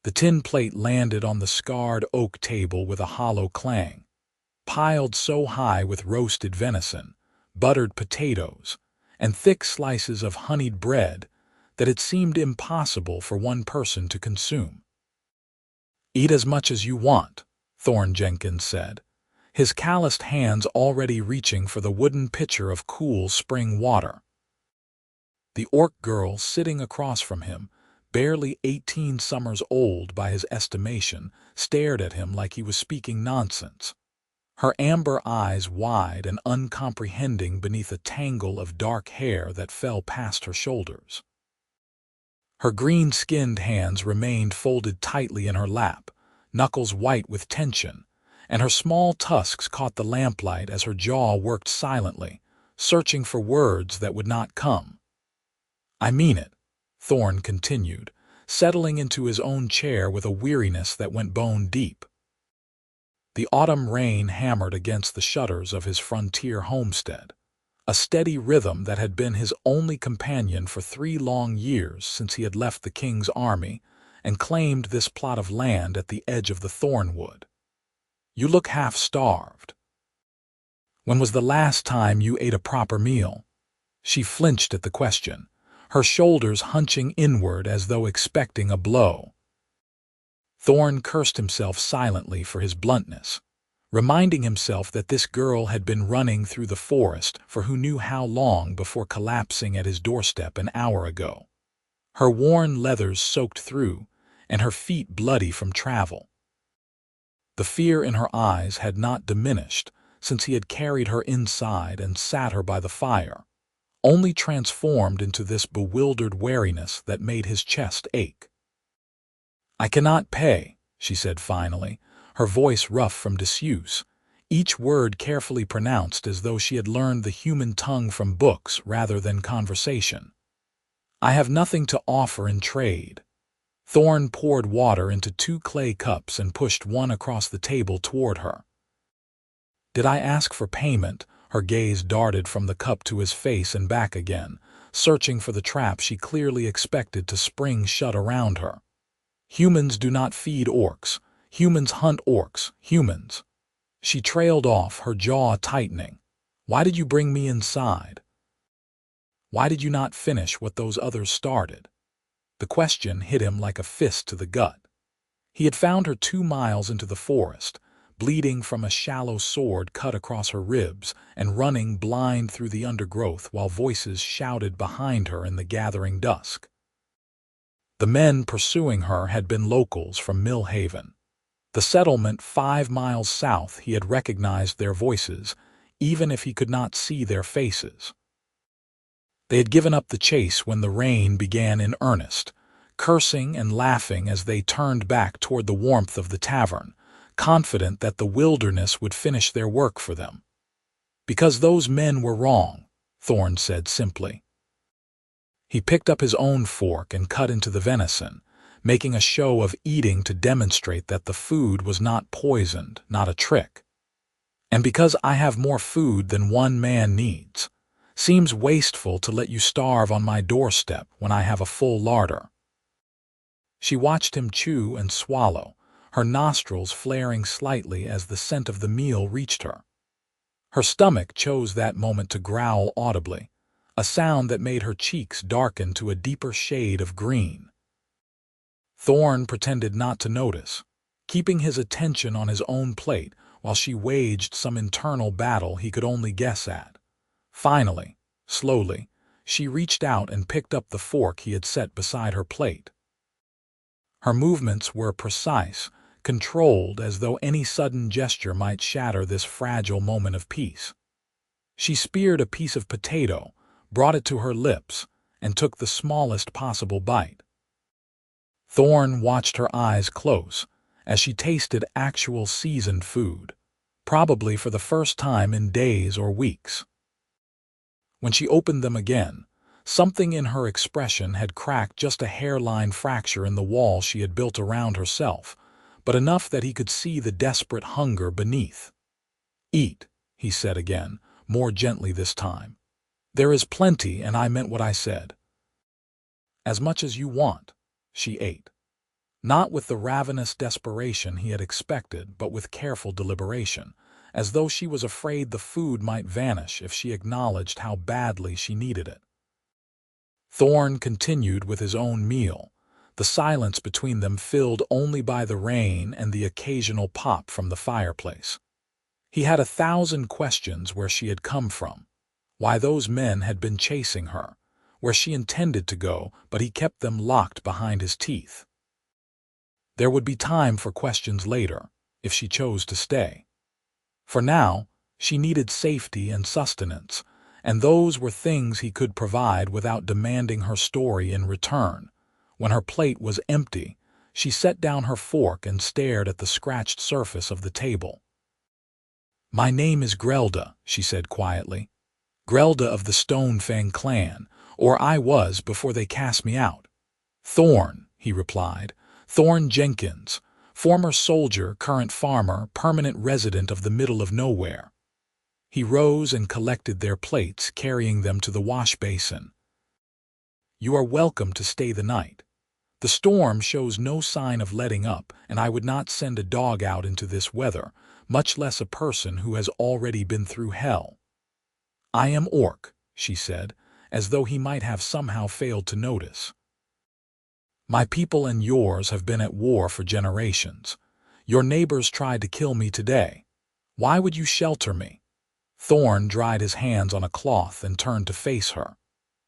The tin plate landed on the scarred oak table with a hollow clang, piled so high with roasted venison, buttered potatoes, and thick slices of honeyed bread that it seemed impossible for one person to consume. "Eat as much as you want," Thorne Jenkins said, his calloused hands already reaching for the wooden pitcher of cool spring water. The orc girl sitting across from him, barely 18 summers old by his estimation, stared at him like he was speaking nonsense, her amber eyes wide and uncomprehending beneath a tangle of dark hair that fell past her shoulders. Her green-skinned hands remained folded tightly in her lap, knuckles white with tension, and her small tusks caught the lamplight as her jaw worked silently, searching for words that would not come. "I mean it," Thorne continued, settling into his own chair with a weariness that went bone deep. The autumn rain hammered against the shutters of his frontier homestead, a steady rhythm that had been his only companion for 3 long years since he had left the king's army and claimed this plot of land at the edge of the thornwood. "You look half-starved. When was the last time you ate a proper meal?" She flinched at the question, her shoulders hunching inward as though expecting a blow. Thorne cursed himself silently for his bluntness, reminding himself that this girl had been running through the forest for who knew how long before collapsing at his doorstep an hour ago, her worn leathers soaked through and her feet bloody from travel. The fear in her eyes had not diminished since he had carried her inside and sat her by the fire, only transformed into this bewildered wariness that made his chest ache. "I cannot pay," she said finally, her voice rough from disuse, each word carefully pronounced as though she had learned the human tongue from books rather than conversation. "I have nothing to offer in trade." Thorne poured water into 2 clay cups and pushed one across the table toward her. "Did I ask for payment?" Her gaze darted from the cup to his face and back again, searching for the trap she clearly expected to spring shut around her. "Humans do not feed orcs. Humans hunt orcs. Humans." She trailed off, her jaw tightening. "Why did you bring me inside? Why did you not finish what those others started?" The question hit him like a fist to the gut. He had found her 2 miles into the forest, bleeding from a shallow sword cut across her ribs and running blind through the undergrowth while voices shouted behind her in the gathering dusk. The men pursuing her had been locals from Millhaven. The settlement 5 miles south. He had recognized their voices, even if he could not see their faces. They had given up the chase when the rain began in earnest, cursing and laughing as they turned back toward the warmth of the tavern, confident that the wilderness would finish their work for them. "Because those men were wrong," Thorne said simply. He picked up his own fork and cut into the venison, making a show of eating to demonstrate that the food was not poisoned, not a trick. "And because I have more food than one man needs. Seems wasteful to let you starve on my doorstep when I have a full larder." She watched him chew and swallow, her nostrils flaring slightly as the scent of the meal reached her. Her stomach chose that moment to growl audibly, a sound that made her cheeks darken to a deeper shade of green. Thorne pretended not to notice, keeping his attention on his own plate while she waged some internal battle he could only guess at. Finally, slowly, she reached out and picked up the fork he had set beside her plate. Her movements were precise, controlled as though any sudden gesture might shatter this fragile moment of peace. She speared a piece of potato, brought it to her lips, and took the smallest possible bite. Thorne watched her eyes close as she tasted actual seasoned food, probably for the first time in days or weeks. When she opened them again, something in her expression had cracked just a hairline fracture in the wall she had built around herself, but enough that he could see the desperate hunger beneath. "Eat," he said again, more gently this time. "There is plenty, and I meant what I said." "As much as you want." She ate. Not with the ravenous desperation he had expected, but with careful deliberation, as though she was afraid the food might vanish if she acknowledged how badly she needed it. Thorne continued with his own meal, the silence between them filled only by the rain and the occasional pop from the fireplace. He had 1,000 questions: where she had come from, why those men had been chasing her, where she intended to go, but he kept them locked behind his teeth. There would be time for questions later, if she chose to stay. For now, she needed safety and sustenance, and those were things he could provide without demanding her story in return. When her plate was empty, she set down her fork and stared at the scratched surface of the table. "My name is Grelda," she said quietly. "Grelda of the Stonefang clan, or I was before they cast me out." "Thorne," he replied. "Thorne Jenkins, former soldier, current farmer, permanent resident of the middle of nowhere." He rose and collected their plates, carrying them to the wash basin. "You are welcome to stay the night. The storm shows no sign of letting up, and I would not send a dog out into this weather, much less a person who has already been through hell." "I am Orc," she said, as though he might have somehow failed to notice. "My people and yours have been at war for generations. Your neighbors tried to kill me today. Why would you shelter me?" Thorne dried his hands on a cloth and turned to face her.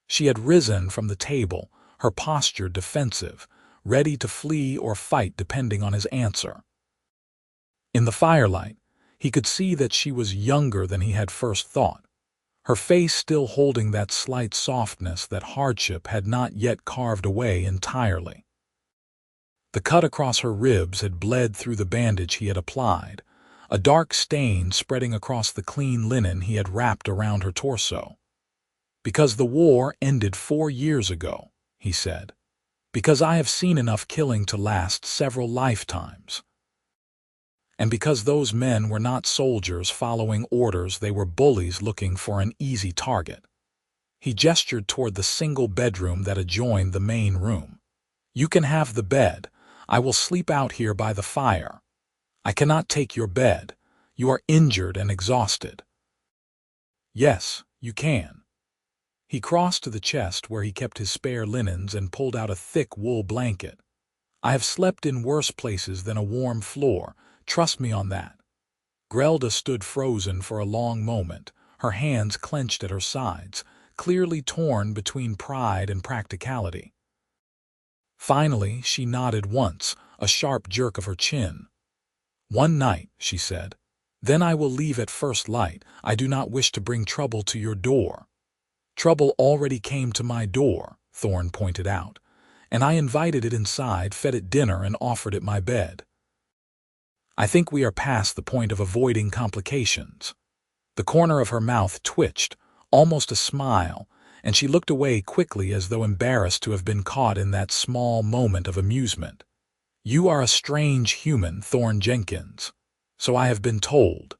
She had risen from the table, her posture defensive, ready to flee or fight depending on his answer. In the firelight, he could see that she was younger than he had first thought, her face still holding that slight softness that hardship had not yet carved away entirely. The cut across her ribs had bled through the bandage he had applied, a dark stain spreading across the clean linen he had wrapped around her torso. "Because the war ended 4 years ago," he said. "Because I have seen enough killing to last several lifetimes. And because those men were not soldiers following orders, they were bullies looking for an easy target." He gestured toward the single bedroom that adjoined the main room. "You can have the bed. I will sleep out here by the fire." "I cannot take your bed. You are injured and exhausted." "Yes, you can." He crossed to the chest where he kept his spare linens and pulled out a thick wool blanket. "I have slept in worse places than a warm floor. Trust me on that." Grelda stood frozen for a long moment, her hands clenched at her sides, clearly torn between pride and practicality. Finally, she nodded once, a sharp jerk of her chin. "One night," she said. "Then I will leave at first light. I do not wish to bring trouble to your door." "Trouble already came to my door," Thorne pointed out, "and I invited it inside, fed it dinner, and offered it my bed. I think we are past the point of avoiding complications." The corner of her mouth twitched, almost a smile, and she looked away quickly as though embarrassed to have been caught in that small moment of amusement. "You are a strange human, Thorne Jenkins. So I have been told."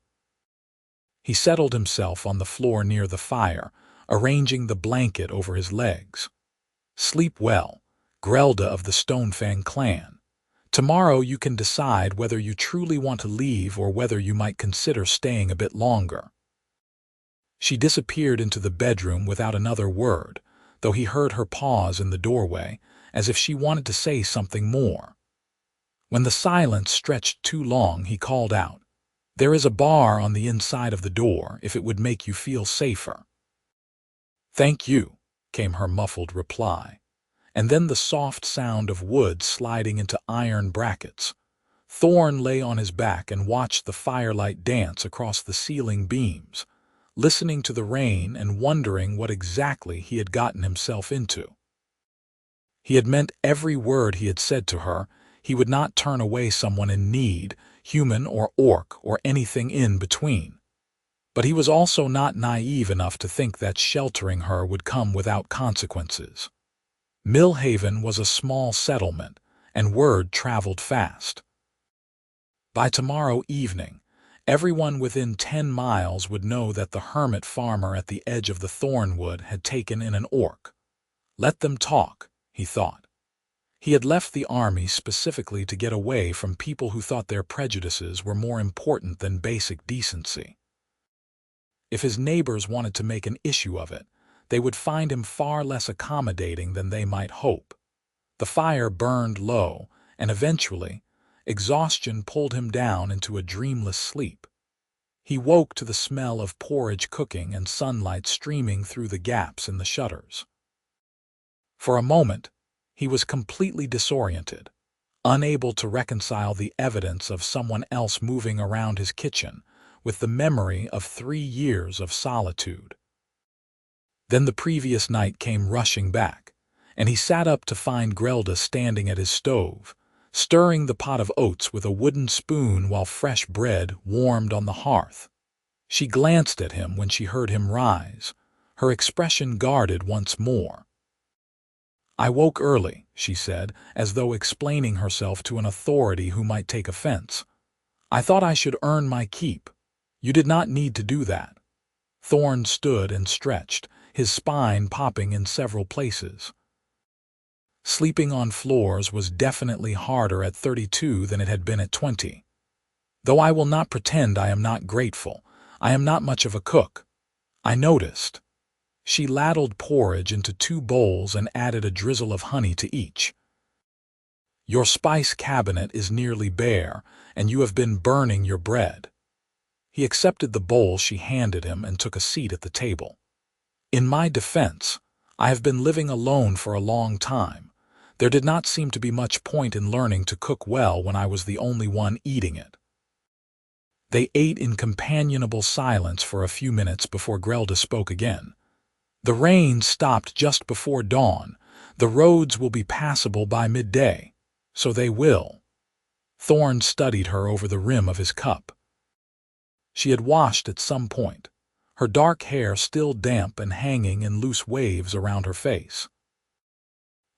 He settled himself on the floor near the fire, arranging the blanket over his legs. "Sleep well, Grelda of the Stonefang clan. Tomorrow you can decide whether you truly want to leave or whether you might consider staying a bit longer." She disappeared into the bedroom without another word, though he heard her pause in the doorway, as if she wanted to say something more. When the silence stretched too long, he called out, "There is a bar on the inside of the door, if it would make you feel safer." "Thank you," came her muffled reply, and then the soft sound of wood sliding into iron brackets. Thorne lay on his back and watched the firelight dance across the ceiling beams, listening to the rain and wondering what exactly he had gotten himself into. He had meant every word he had said to her. He would not turn away someone in need, human or orc or anything in between. But he was also not naive enough to think that sheltering her would come without consequences. Millhaven was a small settlement, and word traveled fast. By tomorrow evening, everyone within 10 miles would know that the hermit farmer at the edge of the thornwood had taken in an orc. Let them talk, he thought. He had left the army specifically to get away from people who thought their prejudices were more important than basic decency. If his neighbors wanted to make an issue of it, they would find him far less accommodating than they might hope. The fire burned low, and eventually, exhaustion pulled him down into a dreamless sleep. He woke to the smell of porridge cooking and sunlight streaming through the gaps in the shutters. For a moment, he was completely disoriented, unable to reconcile the evidence of someone else moving around his kitchen with the memory of 3 years of solitude. Then the previous night came rushing back, and he sat up to find Grelda standing at his stove, stirring the pot of oats with a wooden spoon while fresh bread warmed on the hearth. She glanced at him when she heard him rise, her expression guarded once more. "I woke early," she said, as though explaining herself to an authority who might take offense. "I thought I should earn my keep. You did not need to do that." Thorne stood and stretched, his spine popping in several places. Sleeping on floors was definitely harder at 32 than it had been at 20. "Though I will not pretend I am not grateful, I am not much of a cook. I noticed." She ladled porridge into 2 bowls and added a drizzle of honey to each. "Your spice cabinet is nearly bare, and you have been burning your bread." He accepted the bowl she handed him and took a seat at the table. "In my defense, I have been living alone for a long time. There did not seem to be much point in learning to cook well when I was the only one eating it." They ate in companionable silence for a few minutes before Grelda spoke again. "The rain stopped just before dawn. The roads will be passable by midday." "So they will." Thorne studied her over the rim of his cup. She had washed at some point, her dark hair still damp and hanging in loose waves around her face.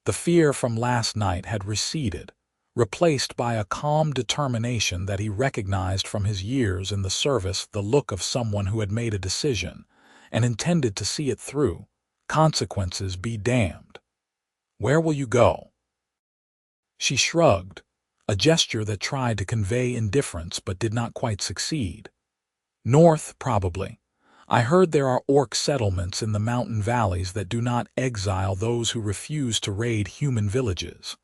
The fear from last night had receded, replaced by a calm determination that he recognized from his years in the service, the look of someone who had made a decision and intended to see it through, consequences be damned. "Where will you go?" She shrugged, a gesture that tried to convey indifference but did not quite succeed. "North, probably. I heard there are orc settlements in the mountain valleys that do not exile those who refuse to raid human villages.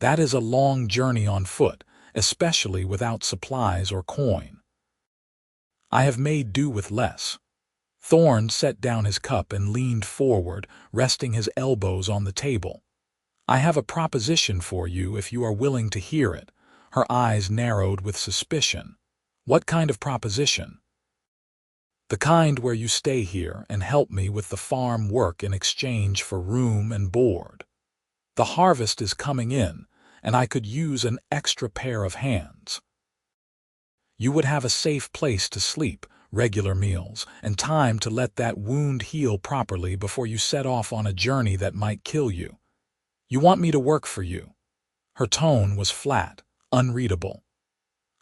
That is a long journey on foot, especially without supplies or coin. I have made do with less." Thorne set down his cup and leaned forward, resting his elbows on the table. "I have a proposition for you if you are willing to hear it." Her eyes narrowed with suspicion. "What kind of proposition?" "The kind where you stay here and help me with the farm work in exchange for room and board. The harvest is coming in, and I could use an extra pair of hands. You would have a safe place to sleep, regular meals, and time to let that wound heal properly before you set off on a journey that might kill you. You want me to work for you." Her tone was flat, unreadable.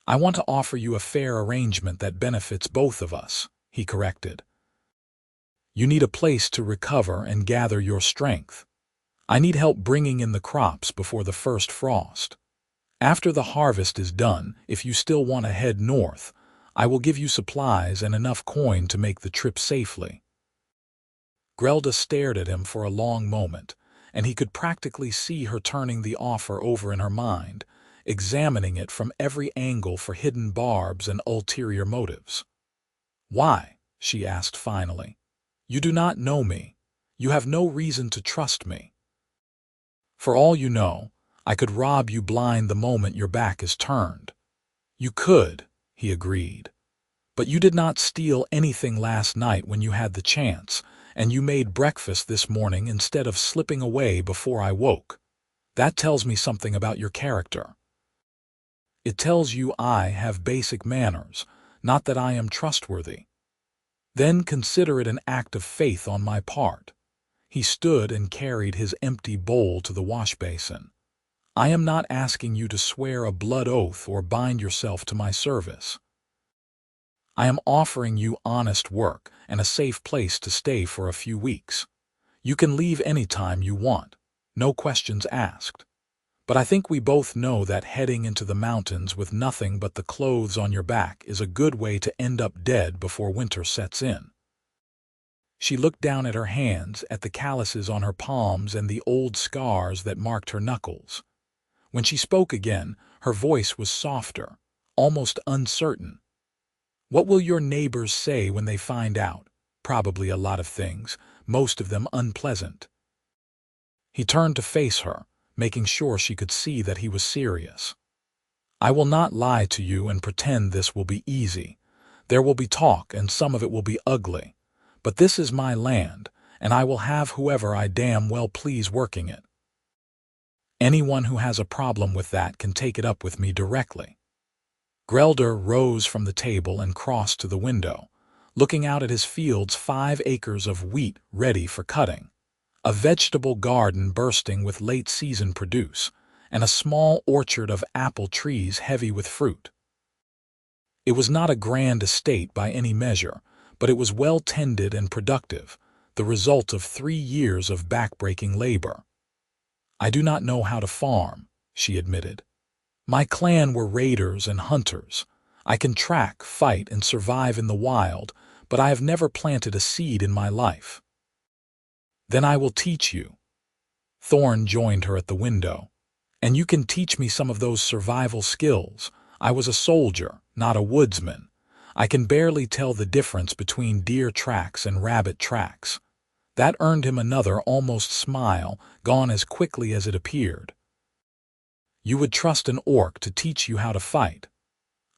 "I want to offer you a fair arrangement that benefits both of us," he corrected. "You need a place to recover and gather your strength. I need help bringing in the crops before the first frost. After the harvest is done, if you still want to head north, I will give you supplies and enough coin to make the trip safely." Grelda stared at him for a long moment, and he could practically see her turning the offer over in her mind, examining it from every angle for hidden barbs and ulterior motives. "Why?" she asked finally. "You do not know me. You have no reason to trust me. For all you know, I could rob you blind the moment your back is turned." "You could," he agreed. "But you did not steal anything last night when you had the chance, and you made breakfast this morning instead of slipping away before I woke. That tells me something about your character. It tells you I have basic manners, not that I am trustworthy. Then consider it an act of faith on my part." He stood and carried his empty bowl to the wash basin. "I am not asking you to swear a blood oath or bind yourself to my service. I am offering you honest work and a safe place to stay for a few weeks. You can leave any time you want, no questions asked." But I think we both know that heading into the mountains with nothing but the clothes on your back is a good way to end up dead before winter sets in." She looked down at her hands, at the calluses on her palms and the old scars that marked her knuckles. When she spoke again, her voice was softer, almost uncertain. "What will your neighbors say when they find out? Probably a lot of things, most of them unpleasant." He turned to face her, making sure she could see that he was serious. "I will not lie to you and pretend this will be easy. There will be talk, and some of it will be ugly. But this is my land, and I will have whoever I damn well please working it. Anyone who has a problem with that can take it up with me directly." Grelda rose from the table and crossed to the window, looking out at his fields, 5 acres of wheat ready for cutting, a vegetable garden bursting with late-season produce, and a small orchard of apple trees heavy with fruit. It was not a grand estate by any measure, but it was well tended and productive, the result of 3 years of backbreaking labor. "I do not know how to farm," she admitted. "My clan were raiders and hunters. I can track, fight, and survive in the wild, but I have never planted a seed in my life." "Then I will teach you." Thorne joined her at the window. "And you can teach me some of those survival skills. I was a soldier, not a woodsman. I can barely tell the difference between deer tracks and rabbit tracks." That earned him another almost smile, gone as quickly as it appeared. "You would trust an orc to teach you how to fight.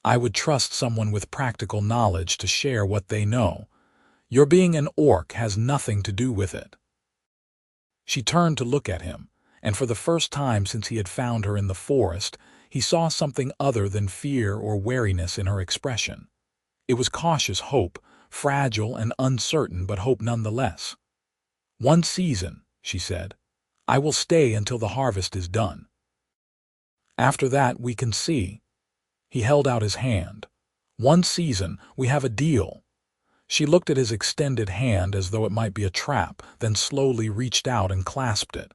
I would trust someone with practical knowledge to share what they know. Your being an orc has nothing to do with it." She turned to look at him, and for the first time since he had found her in the forest, he saw something other than fear or wariness in her expression. It was cautious hope, fragile and uncertain, but hope nonetheless. "One season," she said. "I will stay until the harvest is done. After that we can see." He held out his hand. "One season, we have a deal." She looked at his extended hand as though it might be a trap, then slowly reached out and clasped it.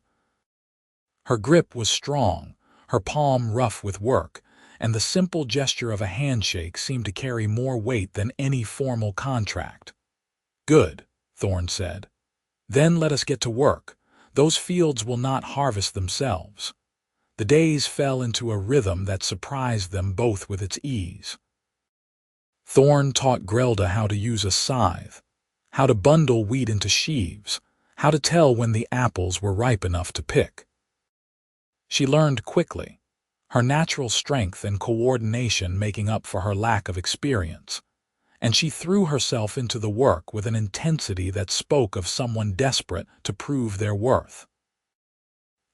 Her grip was strong, her palm rough with work, and the simple gesture of a handshake seemed to carry more weight than any formal contract. "Good," Thorne said. "Then let us get to work. Those fields will not harvest themselves." The days fell into a rhythm that surprised them both with its ease. Thorne taught Grelda how to use a scythe, how to bundle wheat into sheaves, how to tell when the apples were ripe enough to pick. She learned quickly, her natural strength and coordination making up for her lack of experience, and she threw herself into the work with an intensity that spoke of someone desperate to prove their worth.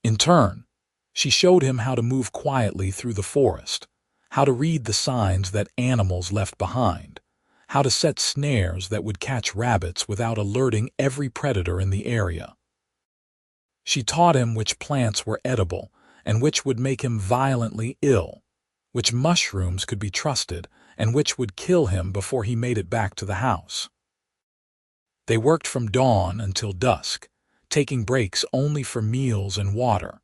In turn, she showed him how to move quietly through the forest, how to read the signs that animals left behind, how to set snares that would catch rabbits without alerting every predator in the area. She taught him which plants were edible and which would make him violently ill, which mushrooms could be trusted and which would kill him before he made it back to the house. They worked from dawn until dusk, taking breaks only for meals and water,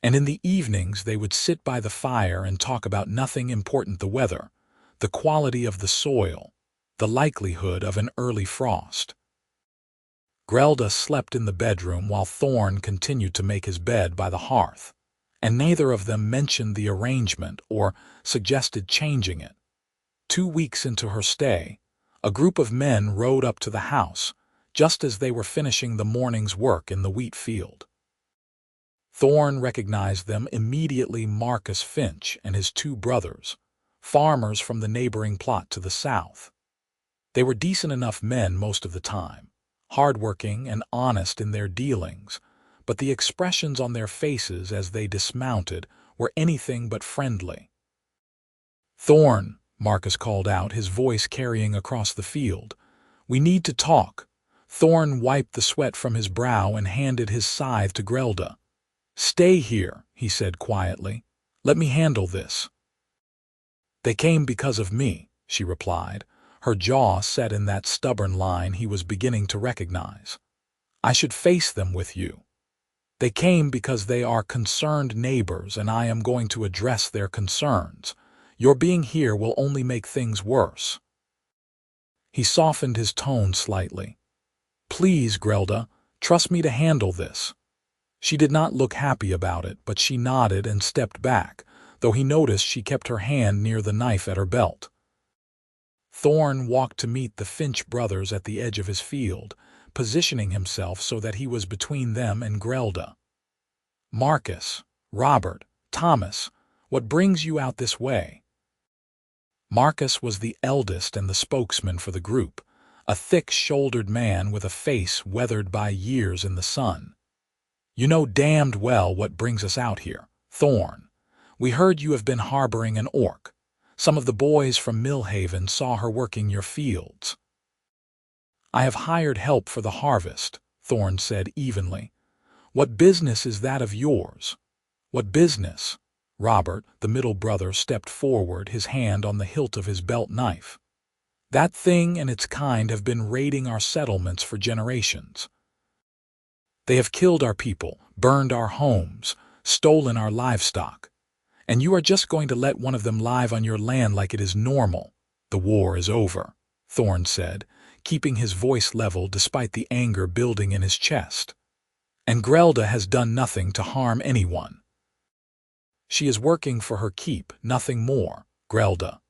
and in the evenings they would sit by the fire and talk about nothing important: the weather, the quality of the soil, the likelihood of an early frost. Grelda slept in the bedroom while Thorne continued to make his bed by the hearth, and neither of them mentioned the arrangement or suggested changing it. 2 weeks into her stay, a group of men rode up to the house, just as they were finishing the morning's work in the wheat field. Thorne recognized them immediately: Marcus Finch and his 2 brothers, farmers from the neighboring plot to the south. They were decent enough men most of the time, hardworking and honest in their dealings, but the expressions on their faces as they dismounted were anything but friendly. "Thorne," Marcus called out, his voice carrying across the field, "we need to talk." Thorne wiped the sweat from his brow and handed his scythe to Grelda. "Stay here," he said quietly. "Let me handle this." "They came because of me," she replied, her jaw set in that stubborn line he was beginning to recognize. "I should face them with you." They came because they are concerned neighbors, and I am going to address their concerns. Your being here will only make things worse." He softened his tone slightly. "Please, Grelda, trust me to handle this." She did not look happy about it, but she nodded and stepped back, though he noticed she kept her hand near the knife at her belt. Thorne walked to meet the Finch brothers at the edge of his field, positioning himself so that he was between them and Grelda. "Marcus, Robert, Thomas, what brings you out this way?" Marcus was the eldest and the spokesman for the group, a thick-shouldered man with a face weathered by years in the sun. "You know damned well what brings us out here, Thorne. We heard you have been harboring an orc. Some of the boys from Millhaven saw her working your fields." "I have hired help for the harvest," Thorne said evenly. "What business is that of yours?" "What business?" Robert, the middle brother, stepped forward, his hand on the hilt of his belt knife. "That thing and its kind have been raiding our settlements for generations. They have killed our people, burned our homes, stolen our livestock. And you are just going to let one of them live on your land like it is normal. The war is over," Thorne said, keeping his voice level despite the anger building in his chest. "And Grelda has done nothing to harm anyone. She is working for her keep, nothing more, Grelda."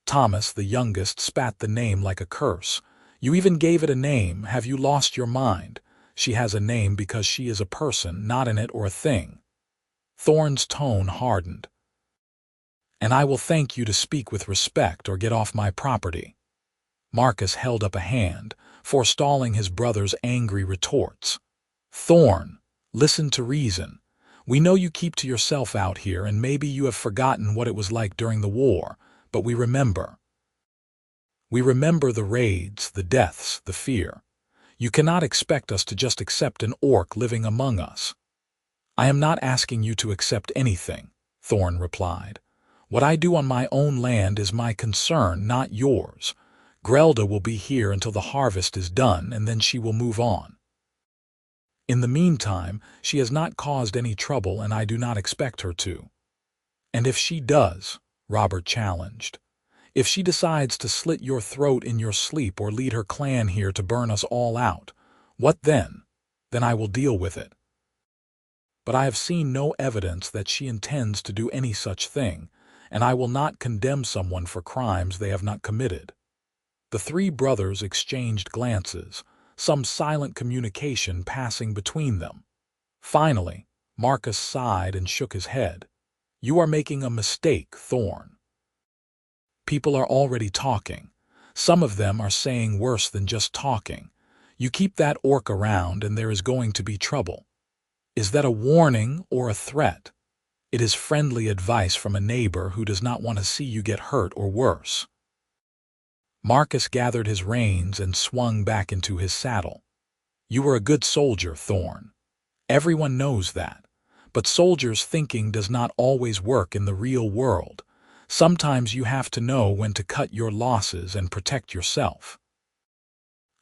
Thomas, the youngest, spat the name like a curse. "You even gave it a name. Have you lost your mind? She has a name because she is a person, not an it or a thing." Thorne's tone hardened. "And I will thank you to speak with respect or get off my property." Marcus held up a hand, forestalling his brother's angry retorts. "Thorne, listen to reason. We know you keep to yourself out here, and maybe you have forgotten what it was like during the war, but we remember. We remember the raids, the deaths, the fear. You cannot expect us to just accept an orc living among us." "I am not asking you to accept anything," Thorne replied. "What I do on my own land is my concern, not yours. Grelda will be here until the harvest is done, and then she will move on. In the meantime, she has not caused any trouble, and I do not expect her to." "And if she does," Robert challenged, "if she decides to slit your throat in your sleep or lead her clan here to burn us all out, what then? Then I will deal with it. But I have seen no evidence that she intends to do any such thing, and I will not condemn someone for crimes they have not committed." The three brothers exchanged glances, some silent communication passing between them. Finally, Marcus sighed and shook his head. "You are making a mistake, Thorne. People are already talking. Some of them are saying worse than just talking. You keep that orc around and there is going to be trouble." "Is that a warning or a threat?" "It is friendly advice from a neighbor who does not want to see you get hurt or worse." Marcus gathered his reins and swung back into his saddle. "You were a good soldier, Thorne. Everyone knows that. But soldiers' thinking does not always work in the real world. Sometimes you have to know when to cut your losses and protect yourself."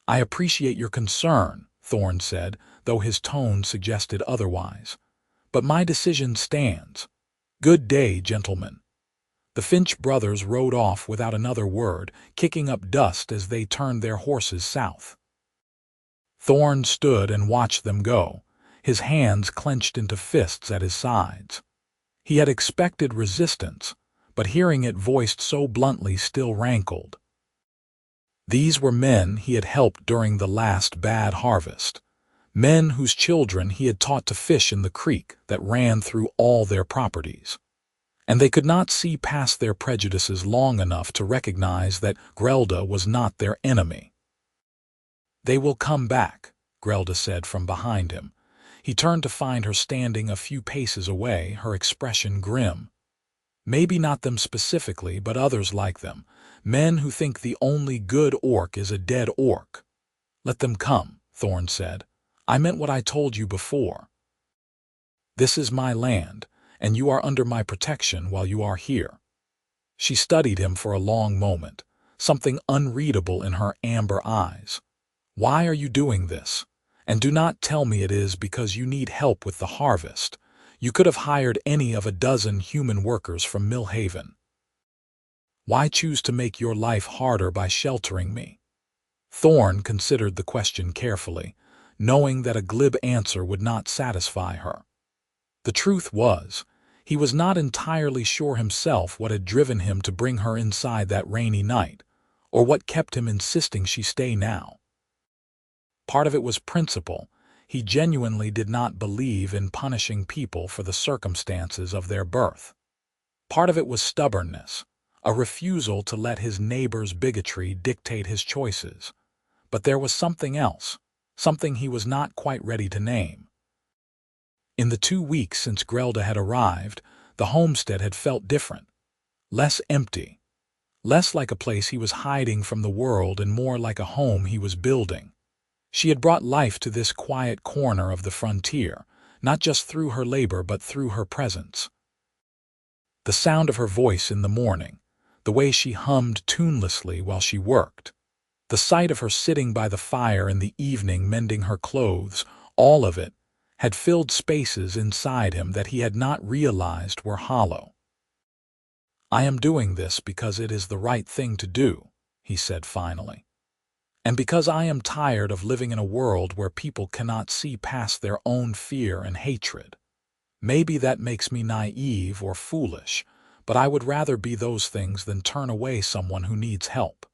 "I appreciate your concern," Thorne said, though his tone suggested otherwise. "But my decision stands. Good day, gentlemen." The Finch brothers rode off without another word, kicking up dust as they turned their horses south. Thorne stood and watched them go, his hands clenched into fists at his sides. He had expected resistance, but hearing it voiced so bluntly still rankled. These were men he had helped during the last bad harvest, men whose children he had taught to fish in the creek that ran through all their properties. And they could not see past their prejudices long enough to recognize that Grelda was not their enemy. "They will come back," Grelda said from behind him. He turned to find her standing a few paces away, her expression grim. "Maybe not them specifically, but others like them, men who think the only good orc is a dead orc." "Let them come," Thorne said. "I meant what I told you before. This is my land, and you are under my protection while you are here." She studied him for a long moment, something unreadable in her amber eyes. "Why are you doing this? And do not tell me it is because you need help with the harvest. You could have hired any of a dozen human workers from Millhaven. Why choose to make your life harder by sheltering me? Thorne considered the question carefully, knowing that a glib answer would not satisfy her. The truth was, he was not entirely sure himself what had driven him to bring her inside that rainy night, or what kept him insisting she stay now. Part of it was principle. He genuinely did not believe in punishing people for the circumstances of their birth. Part of it was stubbornness, a refusal to let his neighbor's bigotry dictate his choices. But there was something else, something he was not quite ready to name. In the 2 weeks since Grelda had arrived, the homestead had felt different, less empty, less like a place he was hiding from the world and more like a home he was building. She had brought life to this quiet corner of the frontier, not just through her labor but through her presence. The sound of her voice in the morning, the way she hummed tunelessly while she worked, the sight of her sitting by the fire in the evening mending her clothes, all of it had filled spaces inside him that he had not realized were hollow. "I am doing this because it is the right thing to do," he said finally. "And because I am tired of living in a world where people cannot see past their own fear and hatred. Maybe that makes me naive or foolish, but I would rather be those things than turn away someone who needs help."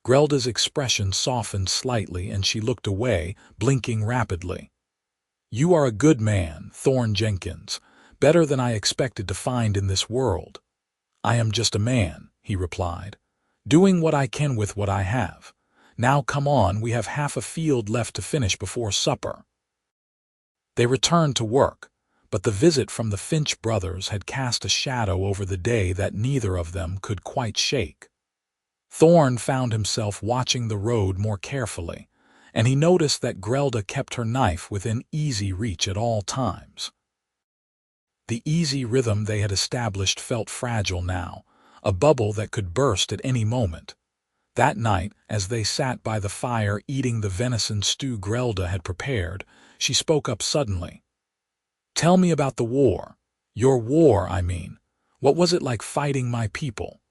Grelda's expression softened slightly and she looked away, blinking rapidly. "You are a good man, Thorne Jenkins, better than I expected to find in this world." "I am just a man," he replied, "doing what I can with what I have. Now come on, we have half a field left to finish before supper." They returned to work, but the visit from the Finch brothers had cast a shadow over the day that neither of them could quite shake. Thorne found himself watching the road more carefully, and he noticed that Grelda kept her knife within easy reach at all times. The easy rhythm they had established felt fragile now, a bubble that could burst at any moment. That night, as they sat by the fire eating the venison stew Grelda had prepared, she spoke up suddenly. "Tell me about the war. Your war, I mean. What was it like fighting my people?"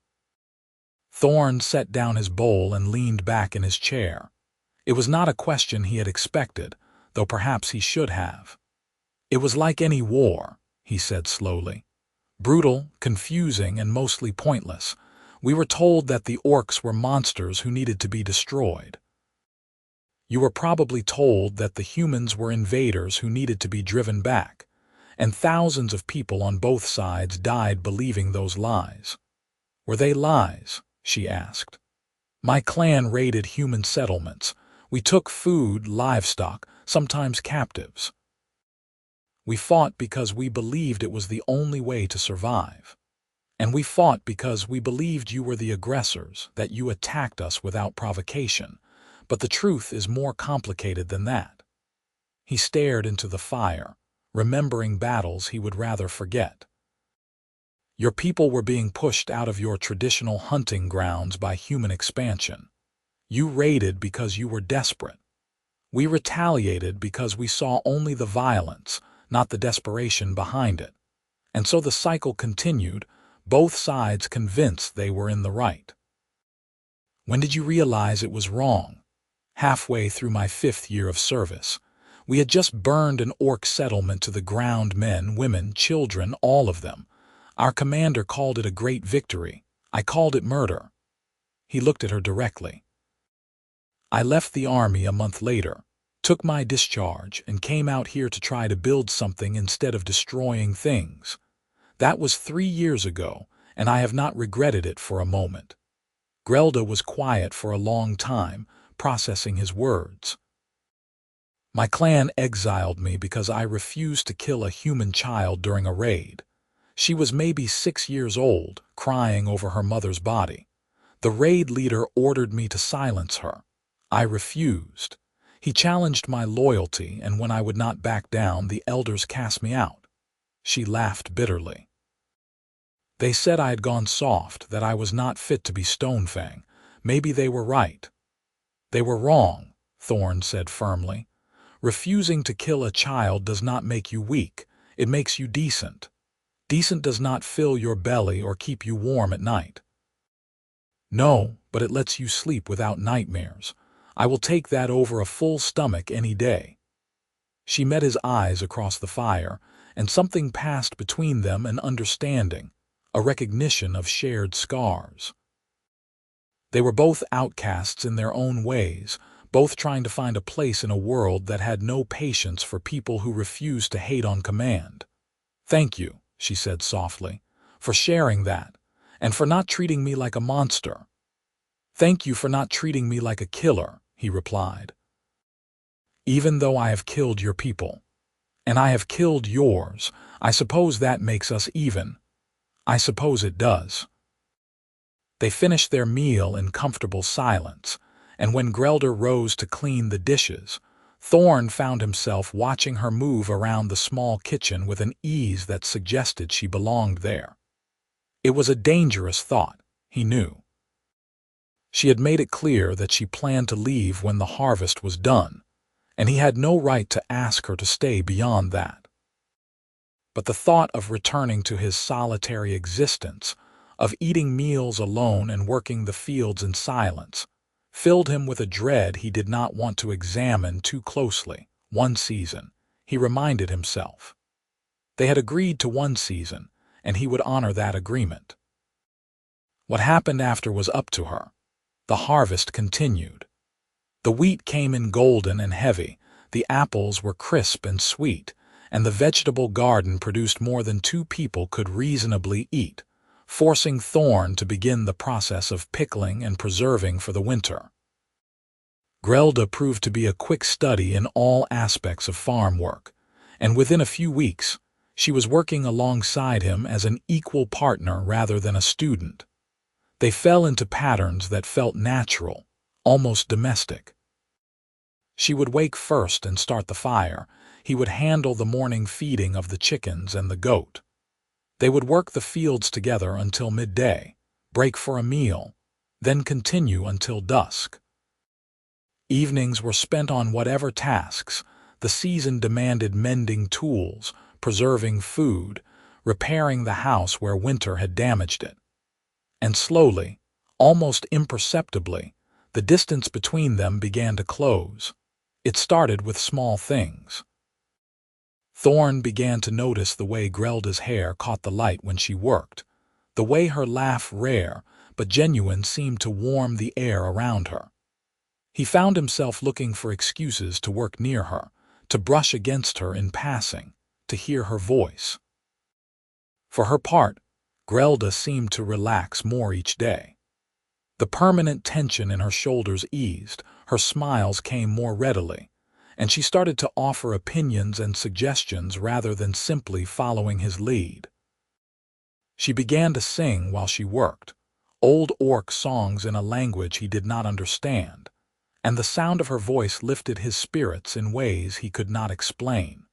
Thorne set down his bowl and leaned back in his chair. It was not a question he had expected, though perhaps he should have. "It was like any war," he said slowly. "Brutal, confusing, and mostly pointless. We were told that the orcs were monsters who needed to be destroyed. You were probably told that the humans were invaders who needed to be driven back, and thousands of people on both sides died believing those lies." "Were they lies?" she asked. "My clan raided human settlements. We took food, livestock, sometimes captives. We fought because we believed it was the only way to survive. And we fought because we believed you were the aggressors, that you attacked us without provocation. But the truth is more complicated than that." He stared into the fire, remembering battles he would rather forget. "Your people were being pushed out of your traditional hunting grounds by human expansion. You raided because you were desperate. We retaliated because we saw only the violence, not the desperation behind it. And so the cycle continued, both sides convinced they were in the right." "When did you realize it was wrong?" "Halfway through my 5th year of service. We had just burned an orc settlement to the ground, men, women, children, all of them. Our commander called it a great victory. I called it murder." He looked at her directly. "I left the army a month later, took my discharge, and came out here to try to build something instead of destroying things. That was 3 years ago, and I have not regretted it for a moment." Grelda was quiet for a long time, processing his words. "My clan exiled me because I refused to kill a human child during a raid. She was maybe 6 years old, crying over her mother's body. The raid leader ordered me to silence her. I refused. He challenged my loyalty, and when I would not back down, the elders cast me out." She laughed bitterly. "They said I had gone soft, that I was not fit to be Stonefang. Maybe they were right." "They were wrong," Thorne said firmly. "Refusing to kill a child does not make you weak, it makes you decent. Decent does not fill your belly or keep you warm at night." "No, but it lets you sleep without nightmares. I will take that over a full stomach any day." She met his eyes across the fire, and something passed between them, an understanding, a recognition of shared scars. They were both outcasts in their own ways, both trying to find a place in a world that had no patience for people who refused to hate on command. "Thank you," she said softly, "for sharing that, and for not treating me like a monster." "Thank you for not treating me like a killer," he replied. "Even though I have killed your people, and I have killed yours, I suppose that makes us even. I suppose it does." They finished their meal in comfortable silence, and when Grelda rose to clean the dishes, Thorne found himself watching her move around the small kitchen with an ease that suggested she belonged there. It was a dangerous thought, he knew. She had made it clear that she planned to leave when the harvest was done, and he had no right to ask her to stay beyond that. But the thought of returning to his solitary existence, of eating meals alone and working the fields in silence, filled him with a dread he did not want to examine too closely. One season, he reminded himself. They had agreed to one season, and he would honor that agreement. What happened after was up to her. The harvest continued. The wheat came in golden and heavy, the apples were crisp and sweet, and the vegetable garden produced more than two people could reasonably eat, forcing Thorne to begin the process of pickling and preserving for the winter. Grelda proved to be a quick study in all aspects of farm work, and within a few weeks, she was working alongside him as an equal partner rather than a student. They fell into patterns that felt natural, almost domestic. She would wake first and start the fire. He would handle the morning feeding of the chickens and the goat. They would work the fields together until midday, break for a meal, then continue until dusk. Evenings were spent on whatever tasks. The season demanded mending tools, preserving food, repairing the house where winter had damaged it. And slowly, almost imperceptibly, the distance between them began to close. It started with small things. Thorne began to notice the way Grelda's hair caught the light when she worked, the way her laugh, rare but genuine, seemed to warm the air around her. He found himself looking for excuses to work near her, to brush against her in passing, to hear her voice. For her part, Grelda seemed to relax more each day. The permanent tension in her shoulders eased, her smiles came more readily, and she started to offer opinions and suggestions rather than simply following his lead. She began to sing while she worked, old orc songs in a language he did not understand, and the sound of her voice lifted his spirits in ways he could not explain.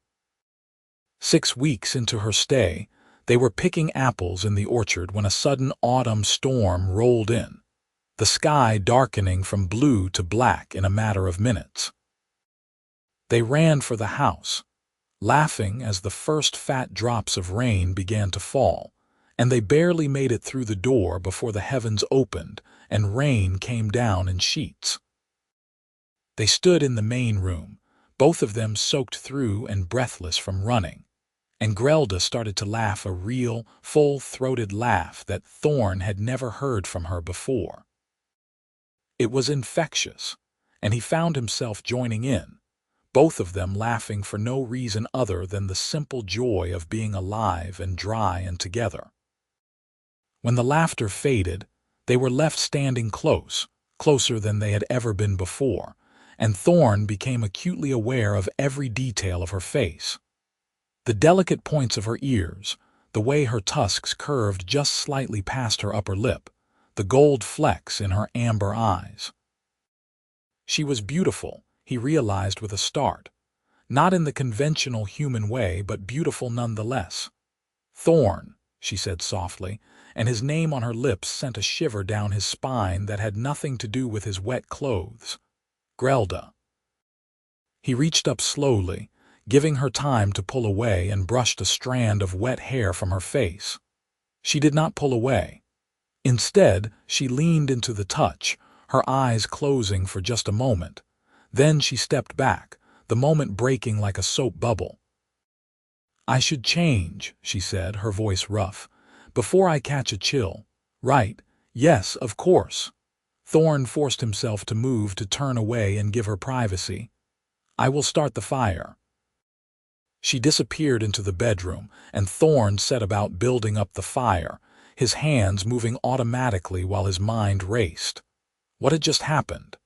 6 weeks into her stay, they were picking apples in the orchard when a sudden autumn storm rolled in, the sky darkening from blue to black in a matter of minutes. They ran for the house, laughing as the first fat drops of rain began to fall, and they barely made it through the door before the heavens opened and rain came down in sheets. They stood in the main room, both of them soaked through and breathless from running, and Grelda started to laugh, a real, full-throated laugh that Thorne had never heard from her before. It was infectious, and he found himself joining in, both of them laughing for no reason other than the simple joy of being alive and dry and together. When the laughter faded, they were left standing close, closer than they had ever been before, and Thorne became acutely aware of every detail of her face. The delicate points of her ears, the way her tusks curved just slightly past her upper lip, the gold flecks in her amber eyes. She was beautiful, he realized with a start, not in the conventional human way, but beautiful nonetheless. "Thorne," she said softly, and his name on her lips sent a shiver down his spine that had nothing to do with his wet clothes. "Grelda." He reached up slowly, giving her time to pull away, and brushed a strand of wet hair from her face. She did not pull away. Instead, she leaned into the touch, her eyes closing for just a moment. Then she stepped back, the moment breaking like a soap bubble. "I should change," she said, her voice rough, "before I catch a chill." "Right, yes, of course." Thorne forced himself to move, to turn away and give her privacy. "I will start the fire." She disappeared into the bedroom, and Thorne set about building up the fire, his hands moving automatically while his mind raced. What had just happened?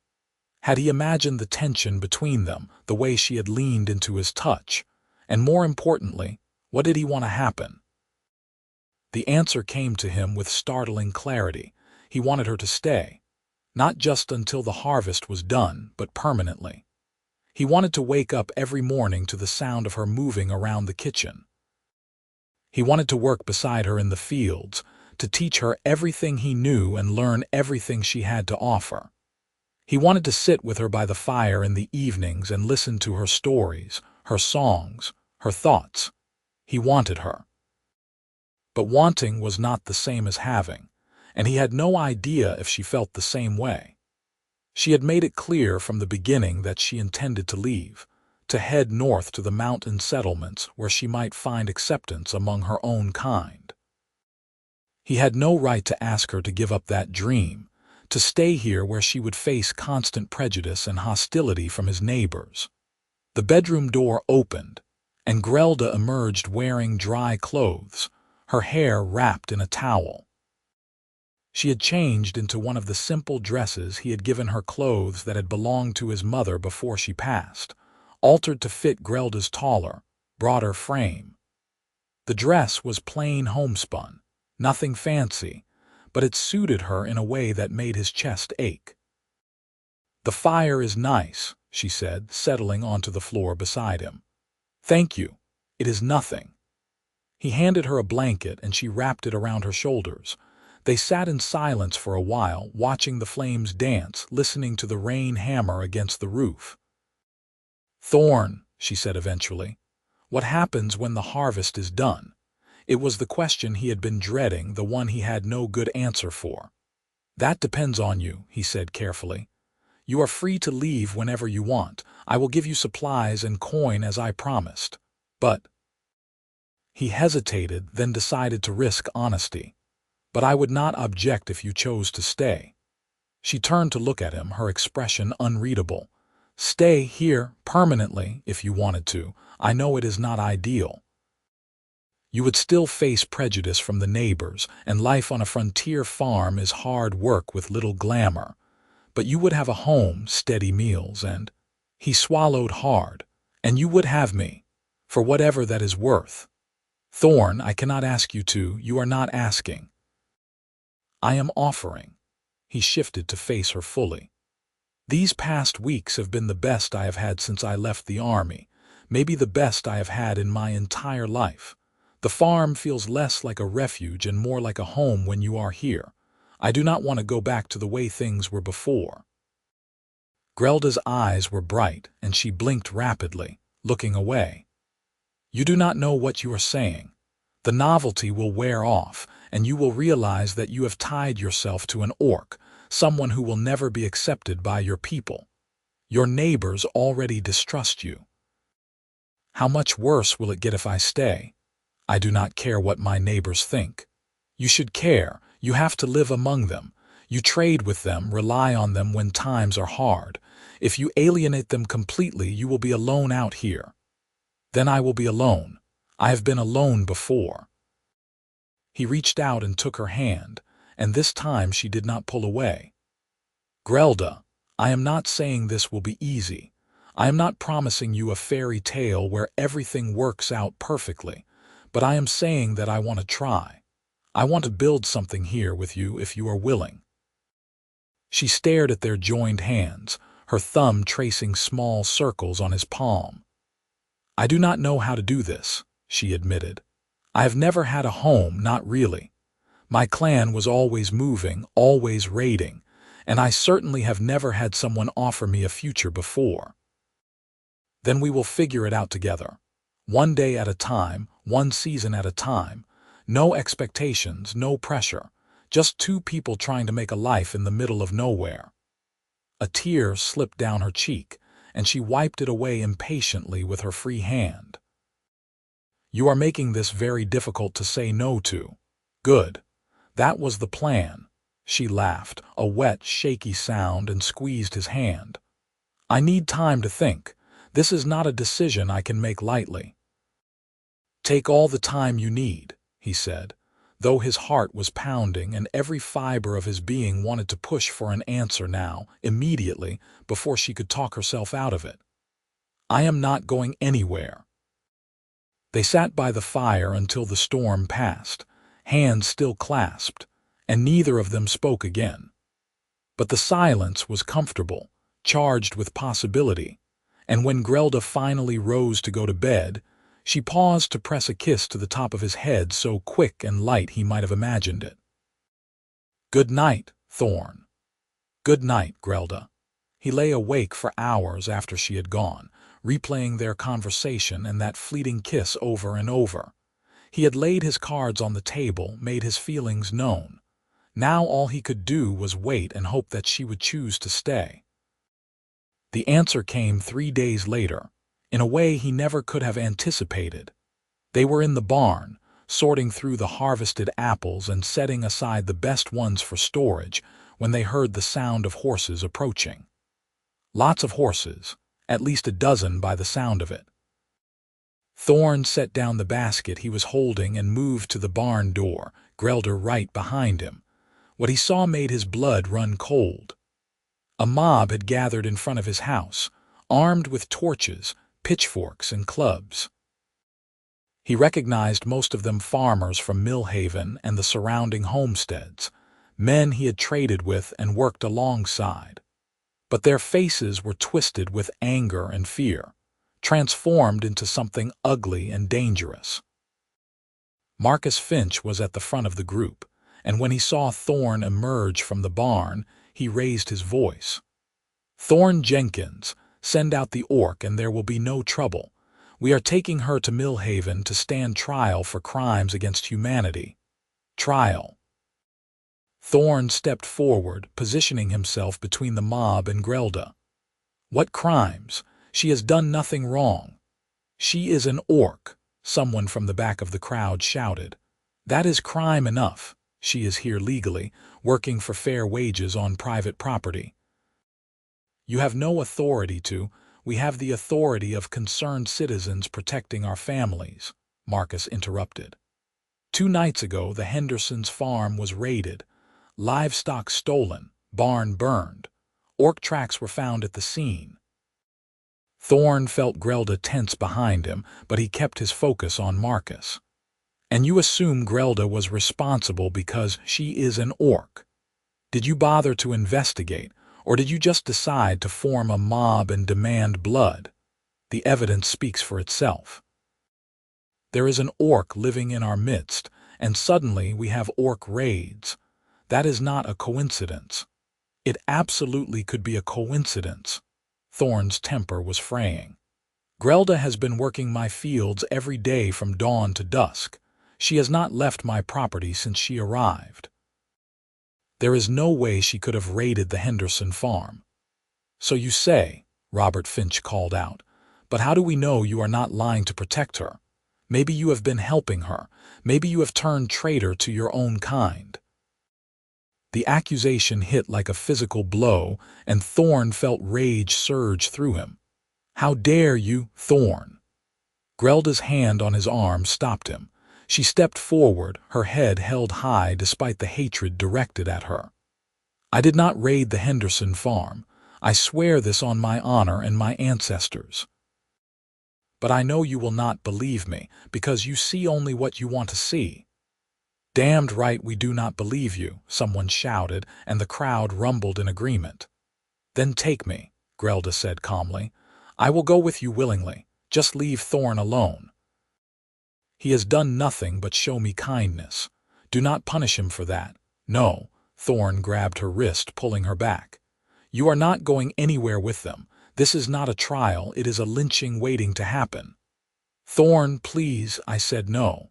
Had he imagined the tension between them, the way she had leaned into his touch? And more importantly, what did he want to happen? The answer came to him with startling clarity. He wanted her to stay. Not just until the harvest was done, but permanently. He wanted to wake up every morning to the sound of her moving around the kitchen. He wanted to work beside her in the fields, to teach her everything he knew and learn everything she had to offer. He wanted to sit with her by the fire in the evenings and listen to her stories, her songs, her thoughts. He wanted her. But wanting was not the same as having, and he had no idea if she felt the same way. She had made it clear from the beginning that she intended to leave, to head north to the mountain settlements where she might find acceptance among her own kind. He had no right to ask her to give up that dream, to stay here where she would face constant prejudice and hostility from his neighbors. The bedroom door opened, and Grelda emerged wearing dry clothes, her hair wrapped in a towel. She had changed into one of the simple dresses he had given her, clothes that had belonged to his mother before she passed, altered to fit Grelda's taller, broader frame. The dress was plain homespun, nothing fancy, but it suited her in a way that made his chest ache. "The fire is nice," she said, settling onto the floor beside him. "Thank you. It is nothing." He handed her a blanket and she wrapped it around her shoulders. They sat in silence for a while, watching the flames dance, listening to the rain hammer against the roof. "Thorne," she said eventually, "what happens when the harvest is done?" It was the question he had been dreading, the one he had no good answer for. "That depends on you," he said carefully. "You are free to leave whenever you want. I will give you supplies and coin as I promised. But—" He hesitated, then decided to risk honesty. "But I would not object if you chose to stay." She turned to look at him, her expression unreadable. "Stay here, permanently, if you wanted to. I know it is not ideal. You would still face prejudice from the neighbors, and life on a frontier farm is hard work with little glamour. But you would have a home, steady meals, and—" He swallowed hard. "And you would have me, for whatever that is worth." "Thorne, I cannot ask you to. You are not asking. I am offering." He shifted to face her fully. "These past weeks have been the best I have had since I left the army, maybe the best I have had in my entire life. The farm feels less like a refuge and more like a home when you are here. I do not want to go back to the way things were before." Grelda's eyes were bright, and she blinked rapidly, looking away. "You do not know what you are saying. The novelty will wear off, and you will realize that you have tied yourself to an orc, someone who will never be accepted by your people. Your neighbors already distrust you. How much worse will it get if I stay? I do not care what my neighbors think. You should care. You have to live among them. You trade with them, rely on them when times are hard. If you alienate them completely, you will be alone out here. Then I will be alone. I have been alone before." He reached out and took her hand, and this time she did not pull away. "Grelda, I am not saying this will be easy. I am not promising you a fairy tale where everything works out perfectly, but I am saying that I want to try. I want to build something here with you if you are willing." She stared at their joined hands, her thumb tracing small circles on his palm. "I do not know how to do this," she admitted. "I have never had a home, not really. My clan was always moving, always raiding, and I certainly have never had someone offer me a future before." Then we will figure it out together. One day at a time, one season at a time. No expectations, no pressure. Just two people trying to make a life in the middle of nowhere." A tear slipped down her cheek, and she wiped it away impatiently with her free hand. "You are making this very difficult to say no to." "Good. That was the plan." She laughed, a wet, shaky sound, and squeezed his hand. "I need time to think. This is not a decision I can make lightly." "Take all the time you need," he said, though his heart was pounding and every fiber of his being wanted to push for an answer now, immediately, before she could talk herself out of it. "I am not going anywhere." They sat by the fire until the storm passed, hands still clasped, and neither of them spoke again. But the silence was comfortable, charged with possibility, and when Grelda finally rose to go to bed, she paused to press a kiss to the top of his head so quick and light he might have imagined it. "Good night, Thorne." "Good night, Grelda." He lay awake for hours after she had gone, replaying their conversation and that fleeting kiss over and over. He had laid his cards on the table, made his feelings known. Now all he could do was wait and hope that she would choose to stay. The answer came 3 days later, in a way he never could have anticipated. They were in the barn, sorting through the harvested apples and setting aside the best ones for storage, when they heard the sound of horses approaching. Lots of horses, at least a dozen by the sound of it. Thorne set down the basket he was holding and moved to the barn door, Grelda right behind him. What he saw made his blood run cold. A mob had gathered in front of his house, armed with torches, pitchforks, and clubs. He recognized most of them farmers from Millhaven and the surrounding homesteads, men he had traded with and worked alongside. But their faces were twisted with anger and fear, transformed into something ugly and dangerous. Marcus Finch was at the front of the group, and when he saw Thorne emerge from the barn, he raised his voice. "Thorne Jenkins, send out the orc and there will be no trouble. We are taking her to Millhaven to stand trial for crimes against humanity." Trial. Thorne stepped forward, positioning himself between the mob and Grelda. "What crimes? She has done nothing wrong." "She is an orc," someone from the back of the crowd shouted. "That is crime enough. She is here legally, working for fair wages on private property." "You have no authority to. We have the authority of concerned citizens protecting our families," Marcus interrupted. 2 nights ago, the Hendersons' farm was raided, livestock stolen, barn burned. Orc tracks were found at the scene. Thorne felt Grelda tense behind him, but he kept his focus on Marcus. "And you assume Grelda was responsible because she is an orc? Did you bother to investigate, or did you just decide to form a mob and demand blood? The evidence speaks for itself. There is an orc living in our midst, and suddenly we have orc raids. That is not a coincidence." "It absolutely could be a coincidence." Thorne's temper was fraying. "Grelda has been working my fields every day from dawn to dusk. She has not left my property since she arrived. There is no way she could have raided the Henderson farm." "So you say," Robert Finch called out. "But how do we know you are not lying to protect her? Maybe you have been helping her. Maybe you have turned traitor to your own kind." The accusation hit like a physical blow, and Thorne felt rage surge through him. "How dare you, Thorne?" Grelda's hand on his arm stopped him. She stepped forward, her head held high despite the hatred directed at her. "I did not raid the Henderson farm. I swear this on my honor and my ancestors." "But I know you will not believe me, because you see only what you want to see." "Damned right we do not believe you," someone shouted, and the crowd rumbled in agreement. "Then take me," Grelda said calmly. "I will go with you willingly. Just leave Thorne alone. He has done nothing but show me kindness. Do not punish him for that." "No." Thorne grabbed her wrist, pulling her back. "You are not going anywhere with them. This is not a trial, it is a lynching waiting to happen. Thorne, please, I said no.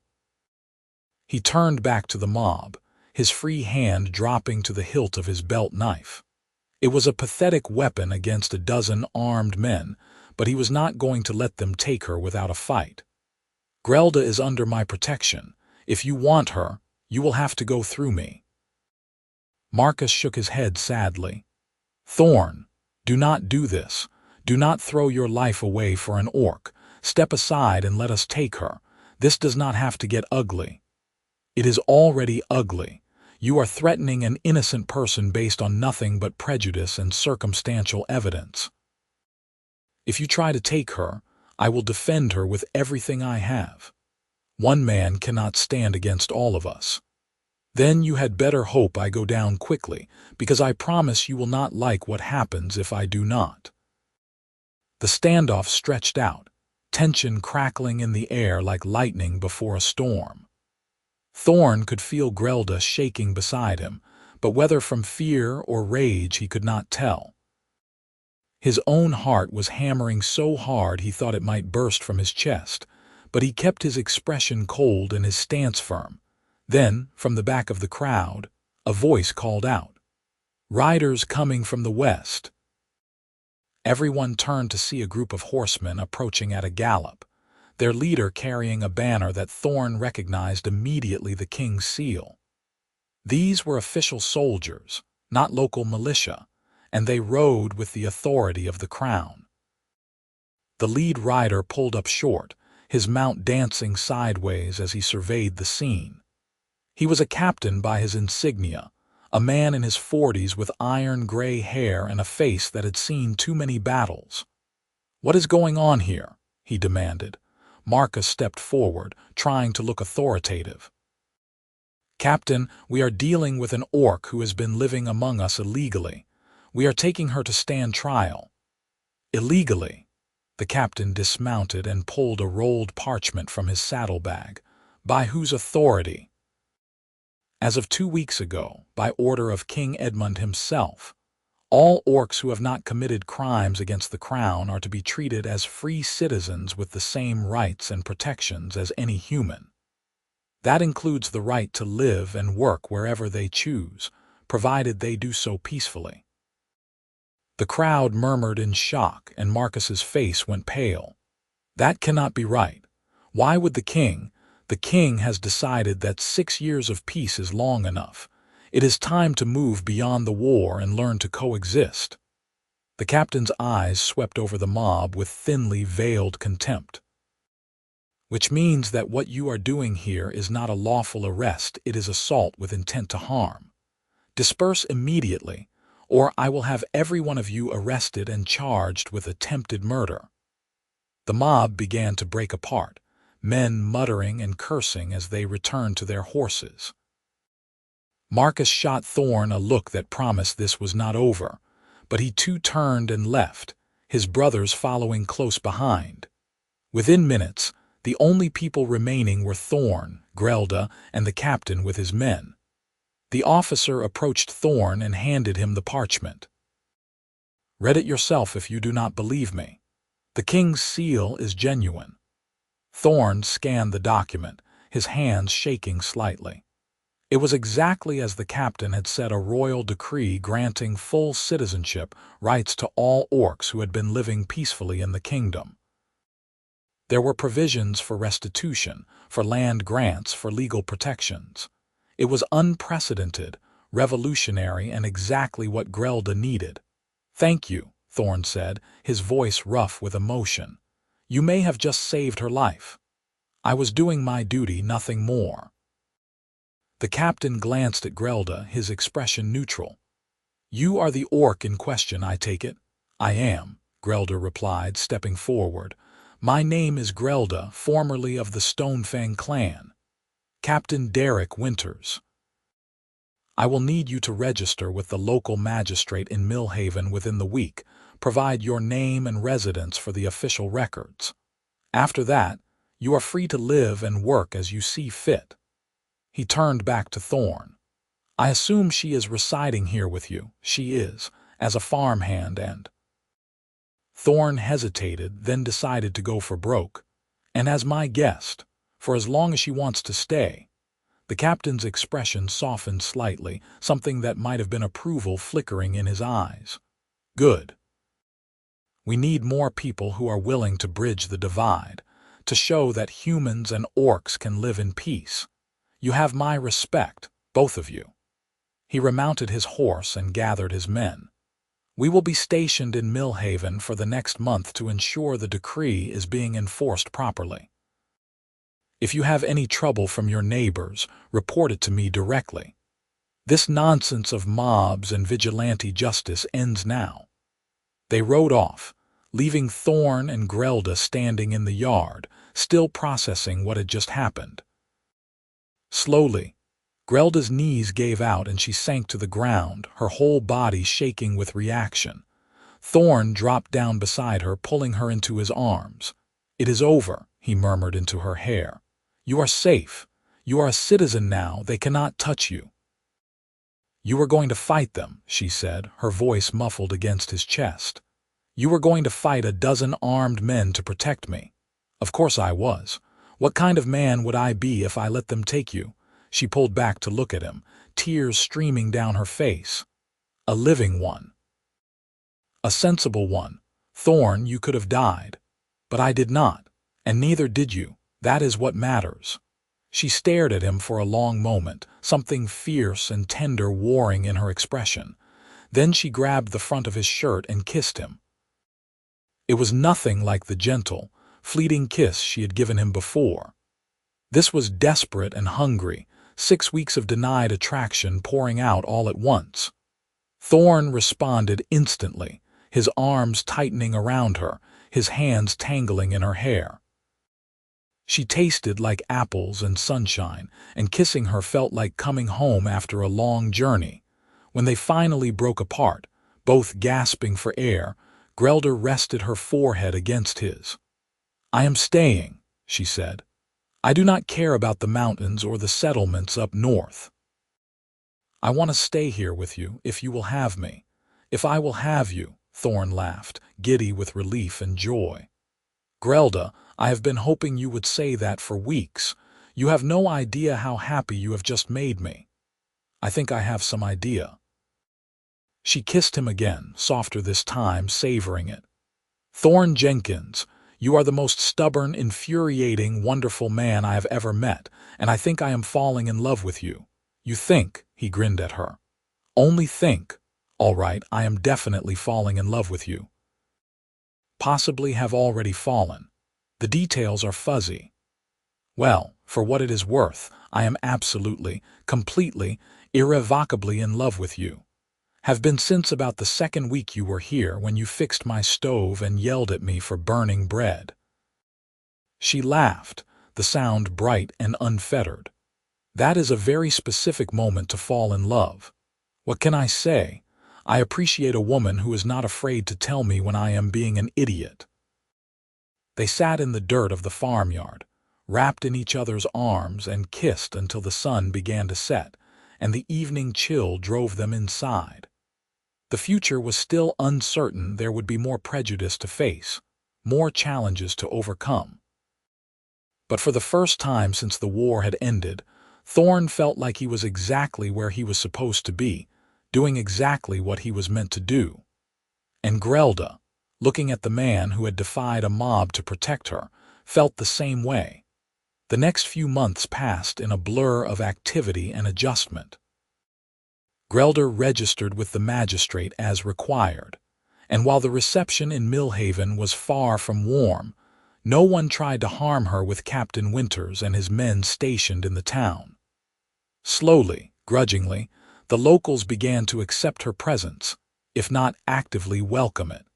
He turned back to the mob, his free hand dropping to the hilt of his belt knife. It was a pathetic weapon against a dozen armed men, but he was not going to let them take her without a fight. Grelda is under my protection. If you want her, you will have to go through me. Marcus shook his head sadly. Thorne, do not do this. Do not throw your life away for an orc. Step aside and let us take her. This does not have to get ugly. It is already ugly. You are threatening an innocent person based on nothing but prejudice and circumstantial evidence. If you try to take her, I will defend her with everything I have. One man cannot stand against all of us. Then you had better hope I go down quickly, because I promise you will not like what happens if I do not. The standoff stretched out, tension crackling in the air like lightning before a storm. Thorne could feel Grelda shaking beside him, but whether from fear or rage he could not tell. His own heart was hammering so hard he thought it might burst from his chest, but he kept his expression cold and his stance firm. Then, from the back of the crowd, a voice called out, "Riders coming from the west." Everyone turned to see a group of horsemen approaching at a gallop, their leader carrying a banner that Thorne recognized immediately the king's seal. These were official soldiers, not local militia, and they rode with the authority of the crown. The lead rider pulled up short, his mount dancing sideways as he surveyed the scene. He was a captain by his insignia, a man in his 40s with iron-gray hair and a face that had seen too many battles. "What is going on here?" he demanded. Marcus stepped forward, trying to look authoritative. "Captain, we are dealing with an orc who has been living among us illegally. We are taking her to stand trial." "Illegally?" The captain dismounted and pulled a rolled parchment from his saddlebag. "By whose authority?" "As of 2 weeks ago, by order of King Edmund himself. All orcs who have not committed crimes against the crown are to be treated as free citizens with the same rights and protections as any human. That includes the right to live and work wherever they choose, provided they do so peacefully." The crowd murmured in shock, and Marcus's face went pale. "That cannot be right. Why would the king? The king has decided that 6 years of peace is long enough. It is time to move beyond the war and learn to coexist." The captain's eyes swept over the mob with thinly veiled contempt. "Which means that what you are doing here is not a lawful arrest, it is assault with intent to harm. Disperse immediately, or I will have every one of you arrested and charged with attempted murder." The mob began to break apart, men muttering and cursing as they returned to their horses. Marcus shot Thorne a look that promised this was not over, but he too turned and left, his brothers following close behind. Within minutes, the only people remaining were Thorne, Grelda, and the captain with his men. The officer approached Thorne and handed him the parchment. "Read it yourself if you do not believe me. The king's seal is genuine." Thorne scanned the document, his hands shaking slightly. It was exactly as the captain had said, a royal decree granting full citizenship rights to all orcs who had been living peacefully in the kingdom. There were provisions for restitution, for land grants, for legal protections. It was unprecedented, revolutionary, and exactly what Grelda needed. "Thank you," Thorne said, his voice rough with emotion. "You may have just saved her life. I was doing my duty, nothing more." The captain glanced at Grelda, his expression neutral. "You are the orc in question, I take it?" "I am," Grelda replied, stepping forward. "My name is Grelda, formerly of the Stonefang clan. Captain Derek Winters. I will need you to register with the local magistrate in Millhaven within the week. Provide your name and residence for the official records. After that, you are free to live and work as you see fit." He turned back to Thorne. "I assume she is residing here with you." "She is, as a farmhand and—" Thorne hesitated, then decided to go for broke. "And as my guest, for as long as she wants to stay." The captain's expression softened slightly, something that might have been approval flickering in his eyes. "Good. We need more people who are willing to bridge the divide, to show that humans and orcs can live in peace. You have my respect, both of you." He remounted his horse and gathered his men. "We will be stationed in Millhaven for the next month to ensure the decree is being enforced properly. If you have any trouble from your neighbors, report it to me directly. This nonsense of mobs and vigilante justice ends now." They rode off, leaving Thorne and Grelda standing in the yard, still processing what had just happened. Slowly, Grelda's knees gave out and she sank to the ground, her whole body shaking with reaction. Thorne dropped down beside her, pulling her into his arms. "It is over," he murmured into her hair. "You are safe. You are a citizen now. They cannot touch you." "You were going to fight them," she said, her voice muffled against his chest. "You were going to fight a dozen armed men to protect me." "Of course I was. What kind of man would I be if I let them take you?" She pulled back to look at him, tears streaming down her face. "A living one. A sensible one. Thorne, you could have died. But I did not, and neither did you. That is what matters." She stared at him for a long moment, something fierce and tender warring in her expression. Then she grabbed the front of his shirt and kissed him. It was nothing like the gentle, fleeting kiss she had given him before. This was desperate and hungry, 6 weeks of denied attraction pouring out all at once. Thorne responded instantly, his arms tightening around her, his hands tangling in her hair. She tasted like apples and sunshine, and kissing her felt like coming home after a long journey. When they finally broke apart, both gasping for air, Grelda rested her forehead against his. "I am staying," she said. "I do not care about the mountains or the settlements up north. I want to stay here with you, if you will have me." "If I will have you," Thorne laughed, giddy with relief and joy. "Grelda, I have been hoping you would say that for weeks. You have no idea how happy you have just made me." "I think I have some idea." She kissed him again, softer this time, savoring it. "Thorne Jenkins, you are the most stubborn, infuriating, wonderful man I have ever met, and I think I am falling in love with you." "You think?" he grinned at her. "Only think. All right, I am definitely falling in love with you. Possibly have already fallen. The details are fuzzy. Well, for what it is worth, I am absolutely, completely, irrevocably in love with you. Have been since about the 2nd week you were here, when you fixed my stove and yelled at me for burning bread." She laughed, the sound bright and unfettered. "That is a very specific moment to fall in love. What can I say? I appreciate a woman who is not afraid to tell me when I am being an idiot." They sat in the dirt of the farmyard, wrapped in each other's arms, and kissed until the sun began to set, and the evening chill drove them inside. The future was still uncertain. There would be more prejudice to face, more challenges to overcome. But for the first time since the war had ended, Thorne felt like he was exactly where he was supposed to be, doing exactly what he was meant to do. And Grelda, looking at the man who had defied a mob to protect her, felt the same way. The next few months passed in a blur of activity and adjustment. Grelda registered with the magistrate as required, and while the reception in Millhaven was far from warm, no one tried to harm her with Captain Winters and his men stationed in the town. Slowly, grudgingly, the locals began to accept her presence, if not actively welcome it.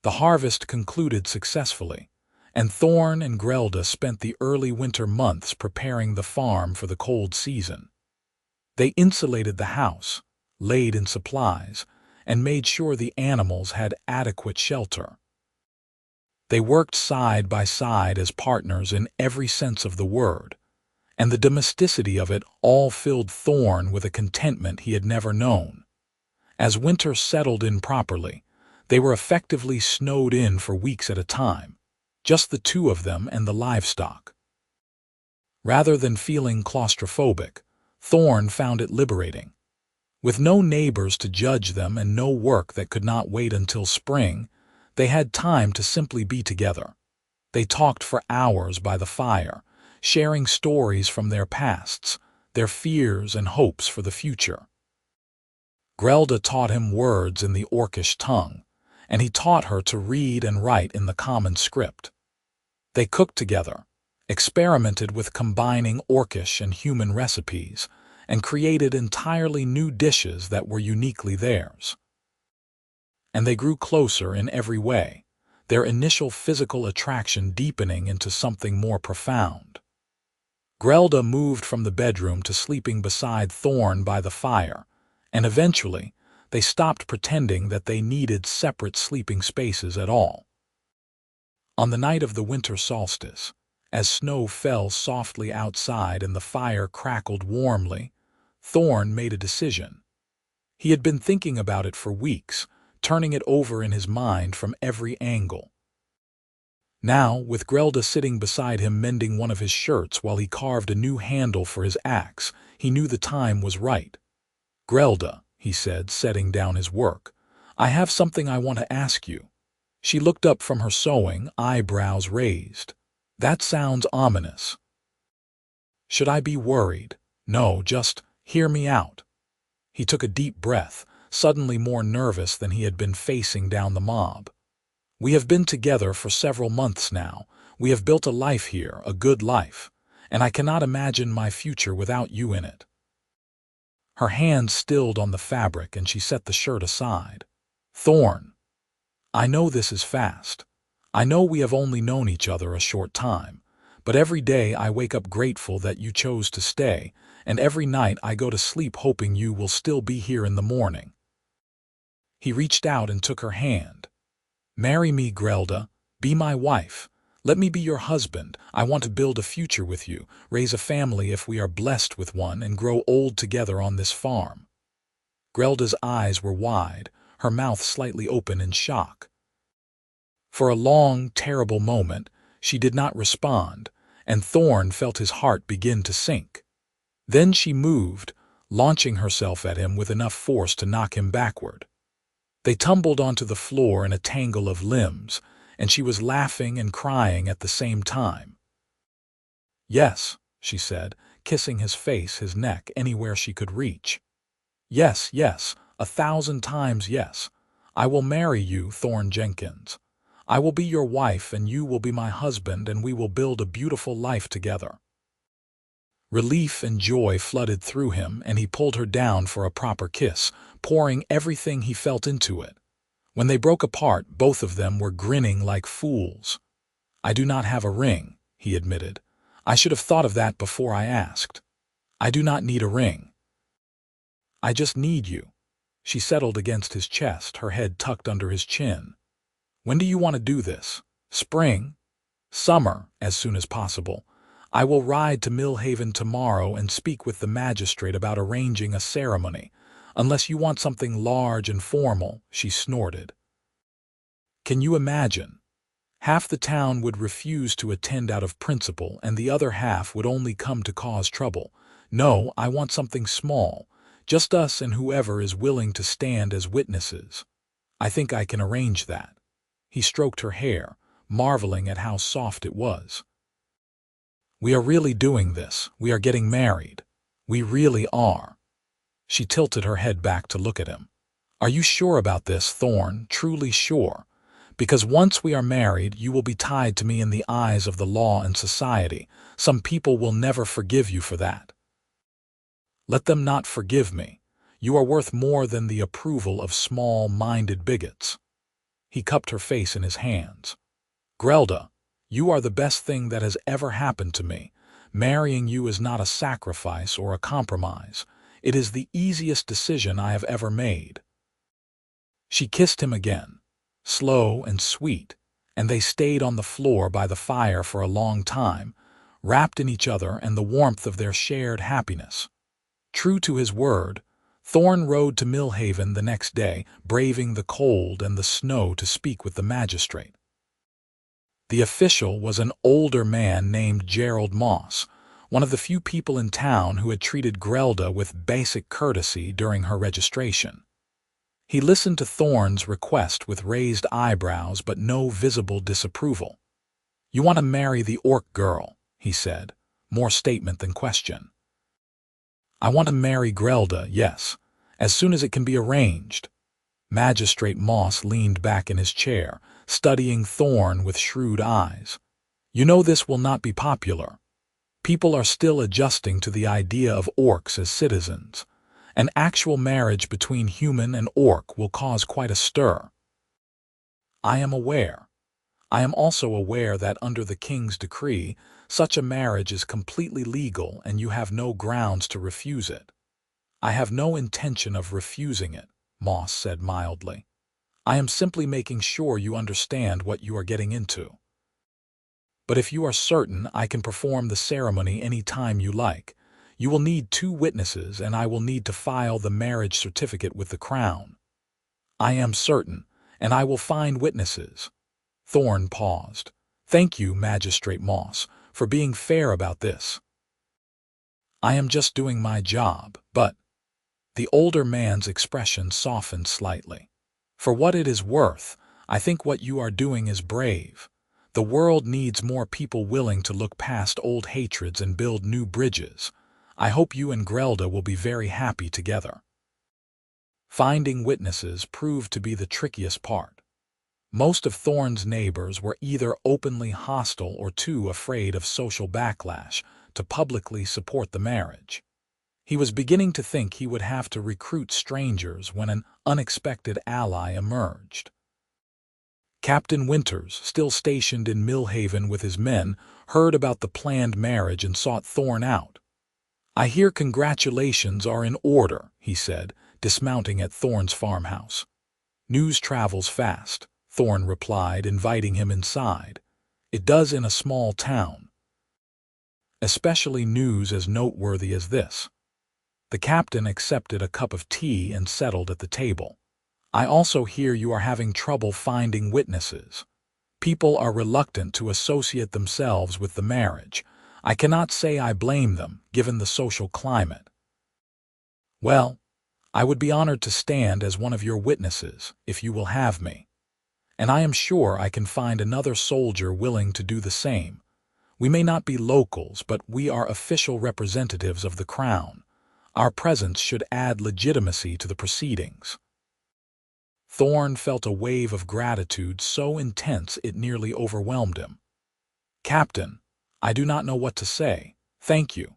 The harvest concluded successfully, and Thorne and Grelda spent the early winter months preparing the farm for the cold season. They insulated the house, laid in supplies, and made sure the animals had adequate shelter. They worked side by side as partners in every sense of the word, and the domesticity of it all filled Thorne with a contentment he had never known. As winter settled in properly, They were effectively snowed in for weeks at a time, just the two of them and the livestock. Rather than feeling claustrophobic, Thorne found it liberating. With no neighbors to judge them and no work that could not wait until spring, they had time to simply be together. They talked for hours by the fire, sharing stories from their pasts, their fears and hopes for the future. Grelda taught him words in the Orcish tongue, and he taught her to read and write in the common script. They cooked together, experimented with combining Orcish and human recipes, and created entirely new dishes that were uniquely theirs. And they grew closer in every way, their initial physical attraction deepening into something more profound. Grelda moved from the bedroom to sleeping beside Thorne by the fire, and eventually they stopped pretending that they needed separate sleeping spaces at all. On the night of the winter solstice, as snow fell softly outside and the fire crackled warmly, Thorne made a decision. He had been thinking about it for weeks, turning it over in his mind from every angle. Now, with Grelda sitting beside him mending one of his shirts while he carved a new handle for his axe, he knew the time was right. "Grelda," he said, setting down his work, "I have something I want to ask you." She looked up from her sewing, eyebrows raised. "That sounds ominous." "Should I be worried?" "No, just hear me out." He took a deep breath, suddenly more nervous than he had been facing down the mob. "We have been together for several months now. We have built a life here, a good life, and I cannot imagine my future without you in it." Her hand stilled on the fabric and she set the shirt aside. "Thorne, I know this is fast. I know we have only known each other a short time, but every day I wake up grateful that you chose to stay, and every night I go to sleep hoping you will still be here in the morning." He reached out and took her hand. "Marry me, Grelda. Be my wife. Let me be your husband. I want to build a future with you, raise a family if we are blessed with one, and grow old together on this farm." Grelda's eyes were wide, her mouth slightly open in shock. For a long, terrible moment, she did not respond, and Thorne felt his heart begin to sink. Then she moved, launching herself at him with enough force to knock him backward. They tumbled onto the floor in a tangle of limbs, and she was laughing and crying at the same time. "Yes," she said, kissing his face, his neck, anywhere she could reach. "Yes, yes, 1,000 times yes. I will marry you, Thorne Jenkins. I will be your wife and you will be my husband, and we will build a beautiful life together." Relief and joy flooded through him, and he pulled her down for a proper kiss, pouring everything he felt into it. When they broke apart, both of them were grinning like fools. "I do not have a ring," he admitted. "I should have thought of that before I asked. I do not need a ring. I just need you." She settled against his chest, her head tucked under his chin. "When do you want to do this? Spring? Summer, as soon as possible. I will ride to Millhaven tomorrow and speak with the magistrate about arranging a ceremony, unless you want something large and formal," she snorted. "Can you imagine? Half the town would refuse to attend out of principle, and the other half would only come to cause trouble. No, I want something small, just us and whoever is willing to stand as witnesses. I think I can arrange that." He stroked her hair, marveling at how soft it was. "We are really doing this. We are getting married. We really are." She tilted her head back to look at him. "Are you sure about this, Thorne? Truly sure? Because once we are married, you will be tied to me in the eyes of the law and society. Some people will never forgive you for that." "Let them not forgive me. You are worth more than the approval of small-minded bigots." He cupped her face in his hands. "Grelda, you are the best thing that has ever happened to me. Marrying you is not a sacrifice or a compromise. It is the easiest decision I have ever made." She kissed him again, slow and sweet, and they stayed on the floor by the fire for a long time, wrapped in each other and the warmth of their shared happiness. True to his word, Thorne rode to Millhaven the next day, braving the cold and the snow to speak with the magistrate. The official was an older man named Gerald Moss, one of the few people in town who had treated Grelda with basic courtesy during her registration. He listened to Thorne's request with raised eyebrows but no visible disapproval. "You want to marry the orc girl," he said, more statement than question. "I want to marry Grelda, yes, as soon as it can be arranged." Magistrate Moss leaned back in his chair, studying Thorne with shrewd eyes. "You know this will not be popular. People are still adjusting to the idea of orcs as citizens. An actual marriage between human and orc will cause quite a stir." "I am aware. I am also aware that under the king's decree, such a marriage is completely legal and you have no grounds to refuse it." "I have no intention of refusing it," Moss said mildly. "I am simply making sure you understand what you are getting into. But if you are certain I can perform the ceremony any time you like, you will need 2 witnesses and I will need to file the marriage certificate with the Crown." "I am certain, and I will find witnesses." Thorne paused. "Thank you, Magistrate Moss, for being fair about this. I am just doing my job, but—" The older man's expression softened slightly. "For what it is worth, I think what you are doing is brave. The world needs more people willing to look past old hatreds and build new bridges. I hope you and Grelda will be very happy together." Finding witnesses proved to be the trickiest part. Most of Thorne's neighbors were either openly hostile or too afraid of social backlash to publicly support the marriage. He was beginning to think he would have to recruit strangers when an unexpected ally emerged. Captain Winters, still stationed in Millhaven with his men, heard about the planned marriage and sought Thorne out. "I hear congratulations are in order," he said, dismounting at Thorne's farmhouse. "News travels fast," Thorne replied, inviting him inside. "It does in a small town. Especially news as noteworthy as this." The captain accepted a cup of tea and settled at the table. "I also hear you are having trouble finding witnesses. People are reluctant to associate themselves with the marriage. I cannot say I blame them, given the social climate." "Well, I would be honored to stand as one of your witnesses, if you will have me. And I am sure I can find another soldier willing to do the same. We may not be locals, but we are official representatives of the Crown. Our presence should add legitimacy to the proceedings." Thorne felt a wave of gratitude so intense it nearly overwhelmed him. "Captain, I do not know what to say. Thank you.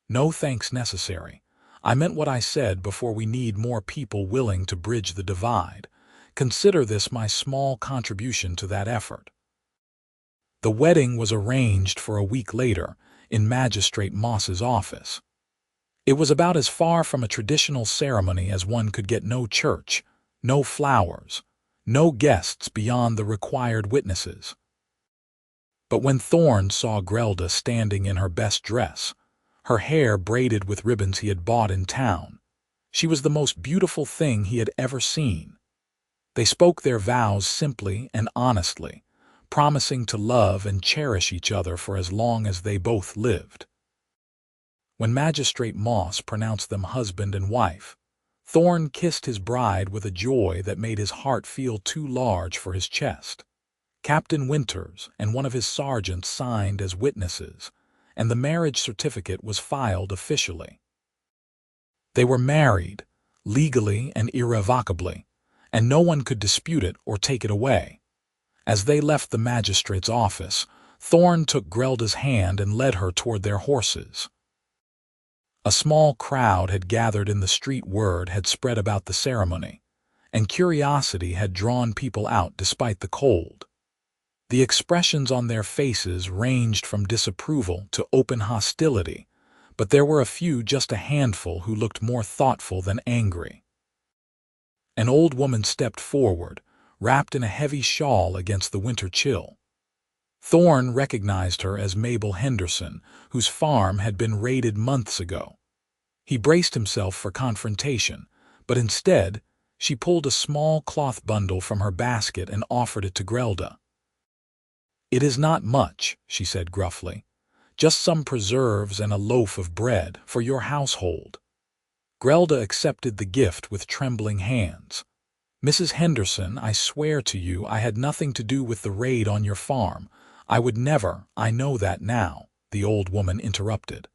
No thanks necessary. I meant what I said before. We need more people willing to bridge the divide. Consider this my small contribution to that effort." The wedding was arranged for a week later in Magistrate Moss's office. It was about as far from a traditional ceremony as one could get. No church, no flowers, no guests beyond the required witnesses. But when Thorne saw Grelda standing in her best dress, her hair braided with ribbons he had bought in town, she was the most beautiful thing he had ever seen. They spoke their vows simply and honestly, promising to love and cherish each other for as long as they both lived. When Magistrate Moss pronounced them husband and wife, Thorne kissed his bride with a joy that made his heart feel too large for his chest. Captain Winters and one of his sergeants signed as witnesses, and the marriage certificate was filed officially. They were married, legally and irrevocably, and no one could dispute it or take it away. As they left the magistrate's office, Thorne took Grelda's hand and led her toward their horses. A small crowd had gathered in the street. Word had spread about the ceremony, and curiosity had drawn people out despite the cold. The expressions on their faces ranged from disapproval to open hostility, but there were a few, just a handful, who looked more thoughtful than angry. An old woman stepped forward, wrapped in a heavy shawl against the winter chill. Thorne recognized her as Mabel Henderson, whose farm had been raided months ago. He braced himself for confrontation, but instead, she pulled a small cloth bundle from her basket and offered it to Grelda. "It is not much," she said gruffly. "Just some preserves and a loaf of bread for your household." Grelda accepted the gift with trembling hands. "Mrs. Henderson, I swear to you I had nothing to do with the raid on your farm. I would never, I know that now," the old woman interrupted.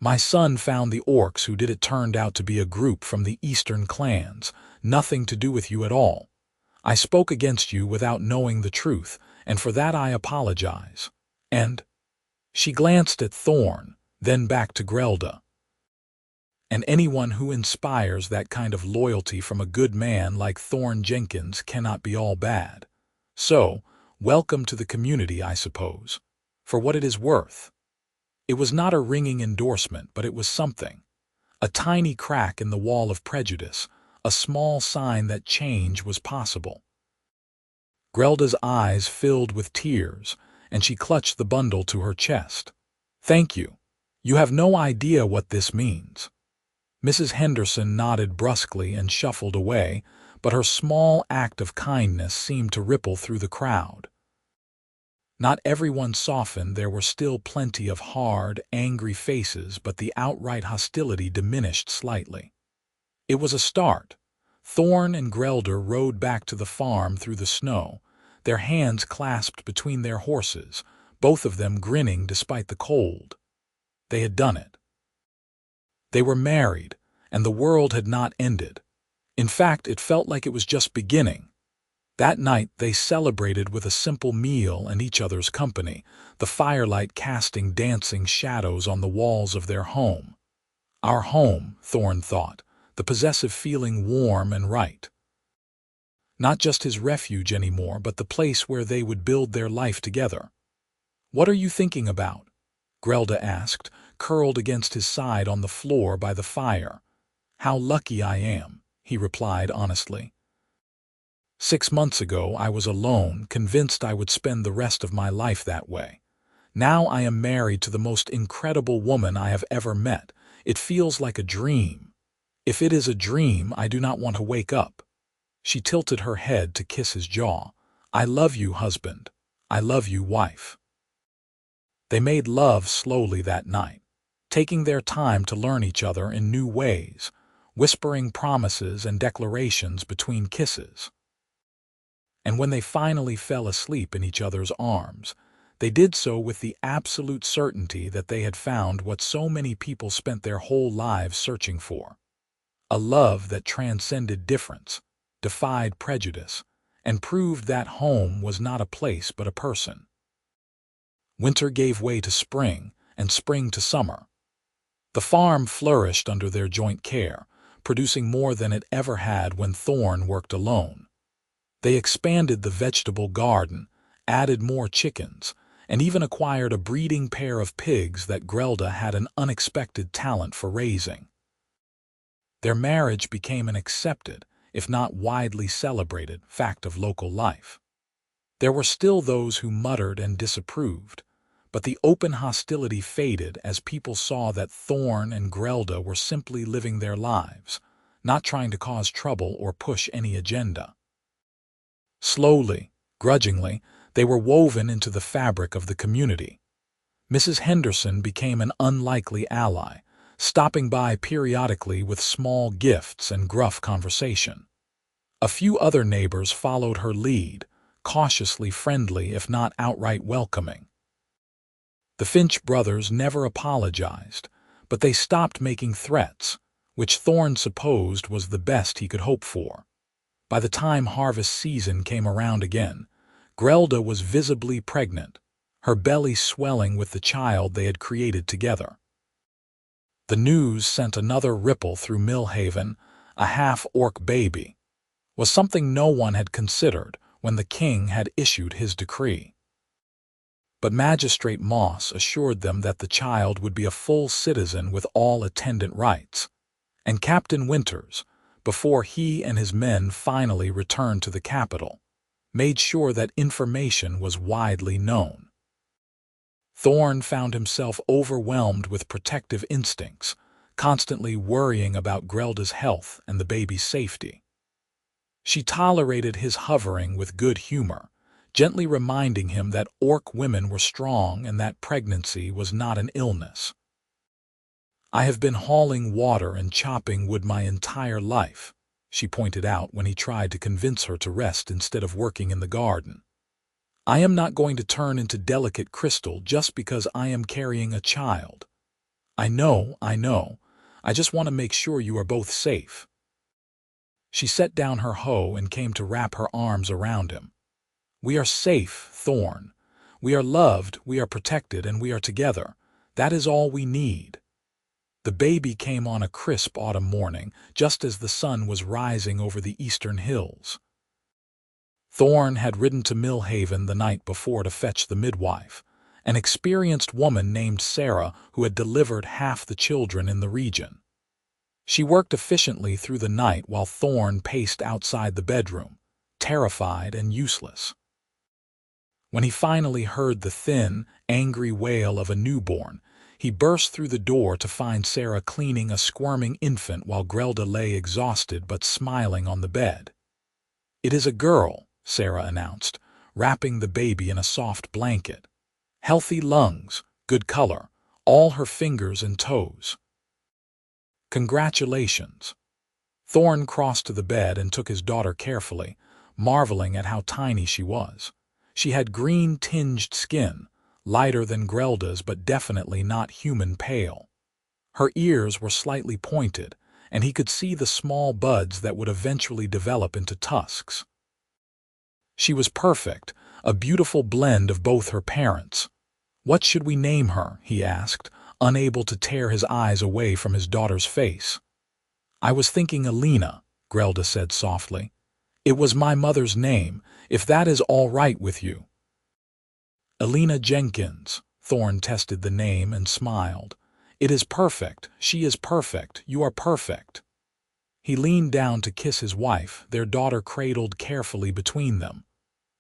"My son found the orcs who did it turned out to be a group from the eastern clans, nothing to do with you at all. I spoke against you without knowing the truth, and for that I apologize. And—" she glanced at Thorne, then back to Grelda. "And anyone who inspires that kind of loyalty from a good man like Thorne Jenkins cannot be all bad. So, welcome to the community, I suppose, for what it is worth." It was not a ringing endorsement, but it was something. A tiny crack in the wall of prejudice, a small sign that change was possible. Grelda's eyes filled with tears, and she clutched the bundle to her chest. "Thank you. You have no idea what this means." Mrs. Henderson nodded brusquely and shuffled away, but her small act of kindness seemed to ripple through the crowd. Not everyone softened. There were still plenty of hard, angry faces, but the outright hostility diminished slightly. It was a start. Thorne and Grelda rode back to the farm through the snow, their hands clasped between their horses, both of them grinning despite the cold. They had done it. They were married, and the world had not ended. In fact, it felt like it was just beginning. That night they celebrated with a simple meal and each other's company, the firelight casting dancing shadows on the walls of their home. Our home, Thorne thought, the possessive feeling warm and right. Not just his refuge anymore, but the place where they would build their life together. "What are you thinking about?" Grelda asked, curled against his side on the floor by the fire. "How lucky I am," he replied honestly. 6 months ago I was alone, convinced I would spend the rest of my life that way. Now I am married to the most incredible woman I have ever met. It feels like a dream. If it is a dream, I do not want to wake up." She tilted her head to kiss his jaw. "I love you, husband. I love you, wife." They made love slowly that night, taking their time to learn each other in new ways, whispering promises and declarations between kisses. And when they finally fell asleep in each other's arms, they did so with the absolute certainty that they had found what so many people spent their whole lives searching for. A love that transcended difference, defied prejudice, and proved that home was not a place but a person. Winter gave way to spring, and spring to summer. The farm flourished under their joint care, producing more than it ever had when Thorne worked alone. They expanded the vegetable garden, added more chickens, and even acquired a breeding pair of pigs that Grelda had an unexpected talent for raising. Their marriage became an accepted, if not widely celebrated, fact of local life. There were still those who muttered and disapproved, but the open hostility faded as people saw that Thorne and Grelda were simply living their lives, not trying to cause trouble or push any agenda. Slowly, grudgingly, they were woven into the fabric of the community. Mrs. Henderson became an unlikely ally, stopping by periodically with small gifts and gruff conversation. A few other neighbors followed her lead, cautiously friendly if not outright welcoming. The Finch brothers never apologized, but they stopped making threats, which Thorne supposed was the best he could hope for. By the time harvest season came around again, Grelda was visibly pregnant, her belly swelling with the child they had created together. The news sent another ripple through Millhaven. A half-orc baby was something no one had considered when the king had issued his decree. But Magistrate Moss assured them that the child would be a full citizen with all attendant rights, and Captain Winters, before he and his men finally returned to the capital, made sure that information was widely known. Thorne found himself overwhelmed with protective instincts, constantly worrying about Grelda's health and the baby's safety. She tolerated his hovering with good humor, gently reminding him that orc women were strong and that pregnancy was not an illness. "I have been hauling water and chopping wood my entire life," she pointed out when he tried to convince her to rest instead of working in the garden. "I am not going to turn into delicate crystal just because I am carrying a child. I know. I just want to make sure you are both safe." She set down her hoe and came to wrap her arms around him. "We are safe, Thorne. We are loved, we are protected, and we are together. That is all we need." The baby came on a crisp autumn morning, just as the sun was rising over the eastern hills. Thorne had ridden to Millhaven the night before to fetch the midwife, an experienced woman named Sarah who had delivered half the children in the region. She worked efficiently through the night while Thorne paced outside the bedroom, terrified and useless. When he finally heard the thin, angry wail of a newborn, he burst through the door to find Sarah cleaning a squirming infant while Grelda lay exhausted but smiling on the bed. "It is a girl," Sarah announced, wrapping the baby in a soft blanket. "Healthy lungs, good color, all her fingers and toes." "Congratulations." Thorne crossed to the bed and took his daughter carefully, marveling at how tiny she was. She had green-tinged skin, lighter than Grelda's but definitely not human pale. Her ears were slightly pointed, and he could see the small buds that would eventually develop into tusks. She was perfect, a beautiful blend of both her parents. "What should we name her?" he asked, unable to tear his eyes away from his daughter's face. "I was thinking Alina," Grelda said softly. "It was my mother's name, if that is all right with you." "Alina Jenkins." Thorne tested the name and smiled. "It is perfect. She is perfect. You are perfect." He leaned down to kiss his wife, their daughter cradled carefully between them.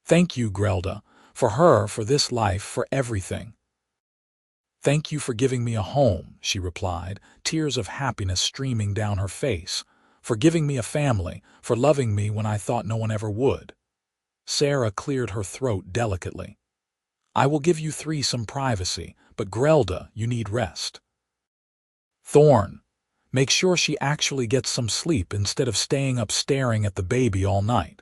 "Thank you, Grelda, for her, for this life, for everything." "Thank you for giving me a home," she replied, tears of happiness streaming down her face. "For giving me a family, for loving me when I thought no one ever would." Sarah cleared her throat delicately. "I will give you three some privacy, but Grelda, you need rest." "Thorne, make sure she actually gets some sleep instead of staying up staring at the baby all night."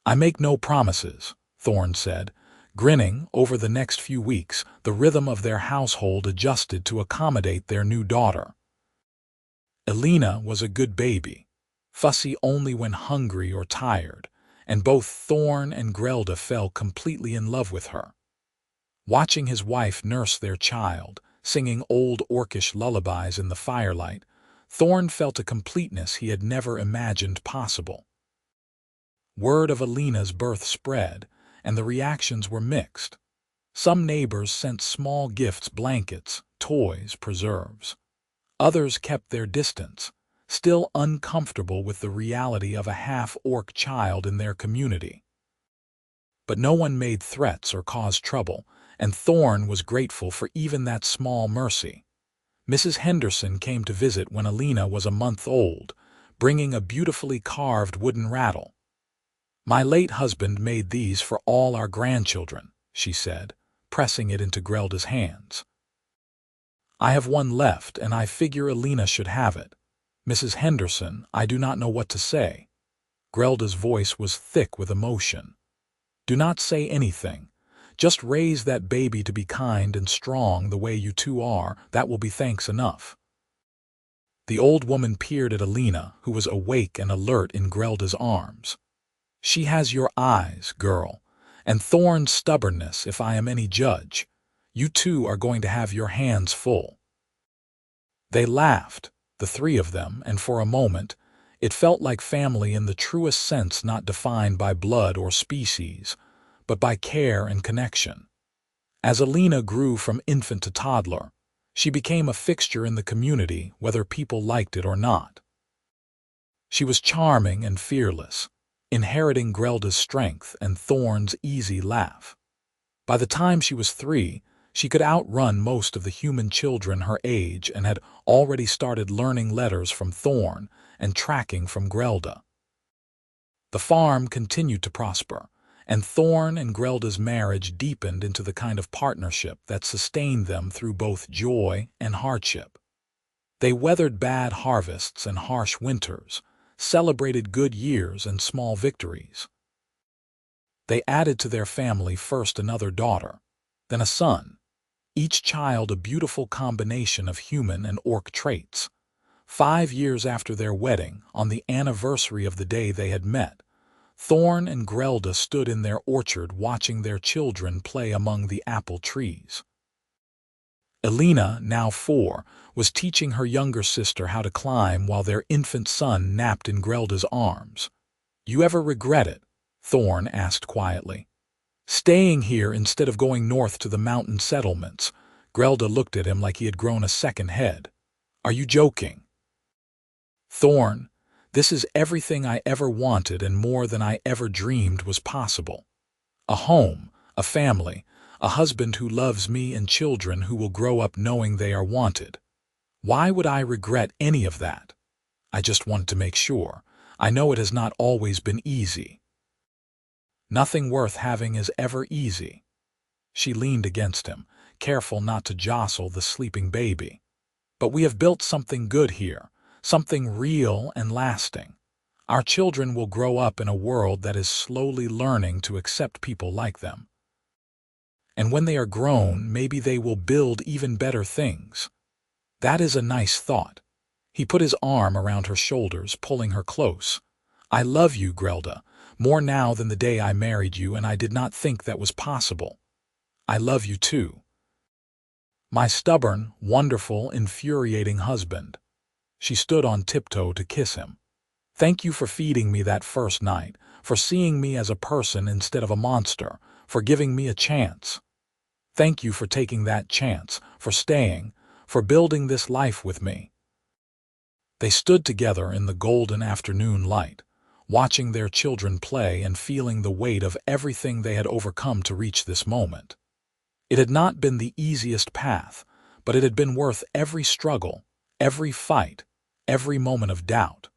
"I make no promises," Thorne said. Grinning, over the next few weeks, the rhythm of their household adjusted to accommodate their new daughter. Alina was a good baby, fussy only when hungry or tired, and both Thorne and Grelda fell completely in love with her. Watching his wife nurse their child, singing old orcish lullabies in the firelight, Thorne felt a completeness he had never imagined possible. Word of Alina's birth spread, and the reactions were mixed. Some neighbors sent small gifts, blankets, toys, preserves. Others kept their distance, still uncomfortable with the reality of a half-orc child in their community. But no one made threats or caused trouble, and Thorne was grateful for even that small mercy. Mrs. Henderson came to visit when Alina was a month old, bringing a beautifully carved wooden rattle. "My late husband made these for all our grandchildren," she said, pressing it into Grelda's hands. "I have one left, and I figure Alina should have it. Mrs. Henderson, I do not know what to say." Grelda's voice was thick with emotion. "Do not say anything. Just raise that baby to be kind and strong the way you two are. That will be thanks enough." The old woman peered at Alina, who was awake and alert in Grelda's arms. "She has your eyes, girl, and Thorne's stubbornness, if I am any judge. You two are going to have your hands full." They laughed, the three of them, and for a moment, it felt like family in the truest sense, not defined by blood or species, but by care and connection. As Alina grew from infant to toddler, she became a fixture in the community, whether people liked it or not. She was charming and fearless, inheriting Grelda's strength and Thorne's easy laugh. By the time she was 3, She could outrun most of the human children her age and had already started learning letters from Thorne and tracking from Grelda. The farm continued to prosper, and Thorne and Grelda's marriage deepened into the kind of partnership that sustained them through both joy and hardship. They weathered bad harvests and harsh winters, celebrated good years and small victories. They added to their family first another daughter, then a son, each child a beautiful combination of human and orc traits. 5 years after their wedding, on the anniversary of the day they had met, Thorne and Grelda stood in their orchard watching their children play among the apple trees. Elena, now 4, was teaching her younger sister how to climb while their infant son napped in Grelda's arms. "You ever regret it?" Thorne asked quietly. "Staying here instead of going north to the mountain settlements." Grelda looked at him like he had grown a second head. "Are you joking?" "Thorne, this is everything I ever wanted and more than I ever dreamed was possible. A home, a family, a husband who loves me and children who will grow up knowing they are wanted. Why would I regret any of that? I just wanted to make sure. I know it has not always been easy." "Nothing worth having is ever easy." She leaned against him, careful not to jostle the sleeping baby. "But we have built something good here, something real and lasting. Our children will grow up in a world that is slowly learning to accept people like them. And when they are grown, maybe they will build even better things." "That is a nice thought." He put his arm around her shoulders, pulling her close. "I love you, Grelda, more now than the day I married you, and I did not think that was possible. I love you too. My stubborn, wonderful, infuriating husband." She stood on tiptoe to kiss him. "Thank you for feeding me that first night, for seeing me as a person instead of a monster, for giving me a chance. Thank you for taking that chance, for staying, for building this life with me." They stood together in the golden afternoon light, watching their children play and feeling the weight of everything they had overcome to reach this moment. It had not been the easiest path, but it had been worth every struggle, every fight, every moment of doubt.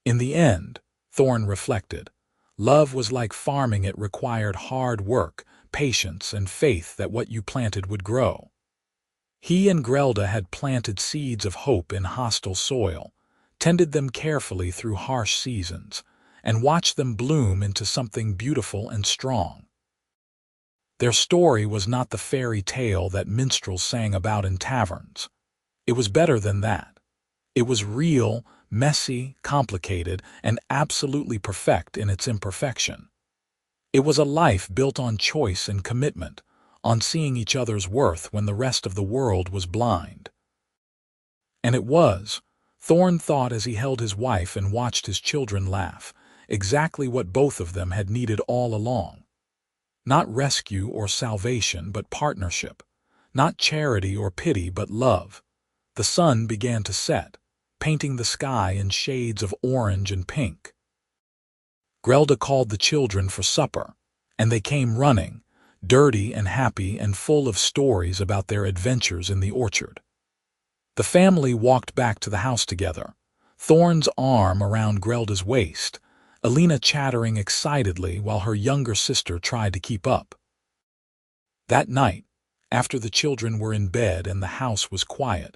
In the end, Thorne reflected, love was like farming. It required hard work, patience, and faith that what you planted would grow. He and Grelda had planted seeds of hope in hostile soil, tended them carefully through harsh seasons, and watched them bloom into something beautiful and strong. Their story was not the fairy tale that minstrels sang about in taverns. It was better than that. It was real, messy, complicated, and absolutely perfect in its imperfection. It was a life built on choice and commitment, on seeing each other's worth when the rest of the world was blind. And it was, Thorne thought as he held his wife and watched his children laugh, exactly what both of them had needed all along. Not rescue or salvation, but partnership. Not charity or pity, but love. The sun began to set, painting the sky in shades of orange and pink. Grelda called the children for supper, and they came running, dirty and happy and full of stories about their adventures in the orchard. The family walked back to the house together, Thorne's arm around Grelda's waist, Elena chattering excitedly while her younger sister tried to keep up. That night, after the children were in bed and the house was quiet,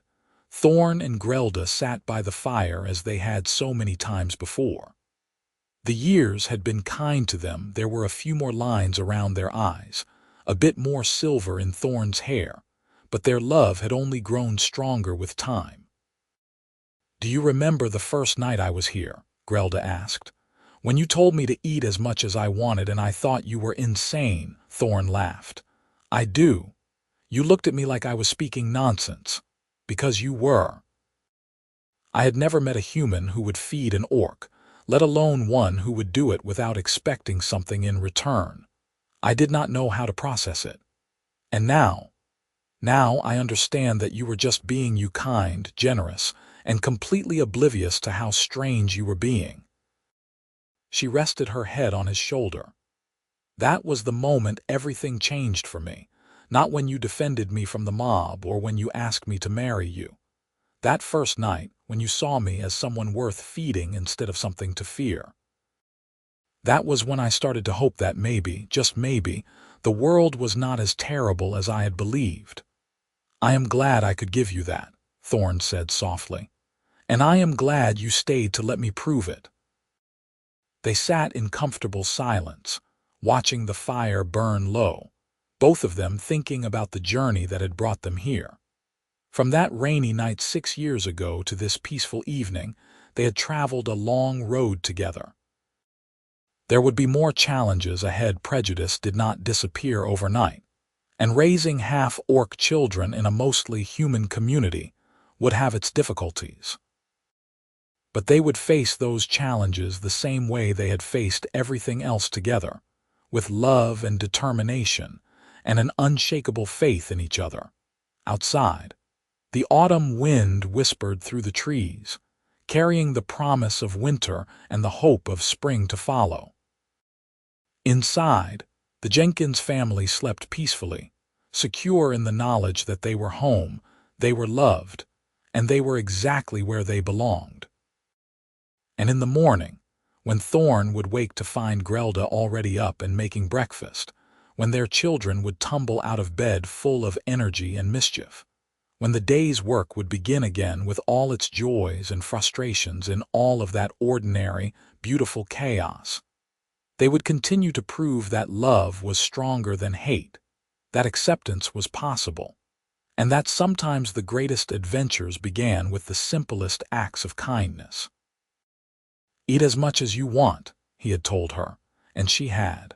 Thorne and Grelda sat by the fire as they had so many times before. The years had been kind to them. There were a few more lines around their eyes, a bit more silver in Thorne's hair, but their love had only grown stronger with time. "Do you remember the first night I was here?" Grelda asked. "When you told me to eat as much as I wanted and I thought you were insane," Thorne laughed. "I do. You looked at me like I was speaking nonsense. Because you were." I had never met a human who would feed an orc, let alone one who would do it without expecting something in return. I did not know how to process it. And now I understand that you were just being you, kind, generous, and completely oblivious to how strange you were being." She rested her head on his shoulder. "That was the moment everything changed for me. Not when you defended me from the mob or when you asked me to marry you. That first night, when you saw me as someone worth feeding instead of something to fear. That was when I started to hope that maybe, just maybe, the world was not as terrible as I had believed. I am glad I could give you that, Thorne said softly. And I am glad you stayed to let me prove it. They sat in comfortable silence, watching the fire burn low, both of them thinking about the journey that had brought them here. From that rainy night 6 years ago to this peaceful evening, they had traveled a long road together. There would be more challenges ahead. Prejudice did not disappear overnight, and raising half-orc children in a mostly human community would have its difficulties. But they would face those challenges the same way they had faced everything else together, with love and determination and an unshakable faith in each other. Outside, the autumn wind whispered through the trees, carrying the promise of winter and the hope of spring to follow. Inside, the Jenkins family slept peacefully, secure in the knowledge that they were home, they were loved, and they were exactly where they belonged. And in the morning, when Thorne would wake to find Grelda already up and making breakfast, when their children would tumble out of bed full of energy and mischief, when the day's work would begin again with all its joys and frustrations in all of that ordinary, beautiful chaos, they would continue to prove that love was stronger than hate, that acceptance was possible, and that sometimes the greatest adventures began with the simplest acts of kindness. Eat as much as you want, he had told her, and she had.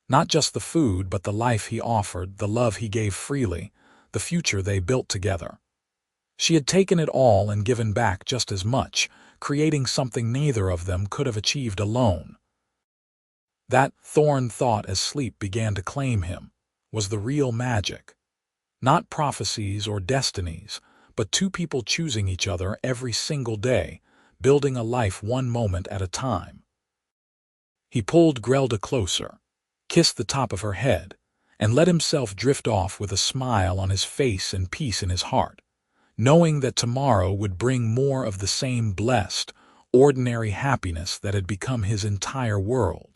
Not just the food, but the life he offered, the love he gave freely, the future they built together. She had taken it all and given back just as much, creating something neither of them could have achieved alone. That, Thorne thought as sleep began to claim him, was the real magic. Not prophecies or destinies, but two people choosing each other every single day, building a life one moment at a time. He pulled Grelda closer, kissed the top of her head, and let himself drift off with a smile on his face and peace in his heart, knowing that tomorrow would bring more of the same blessed, ordinary happiness that had become his entire world.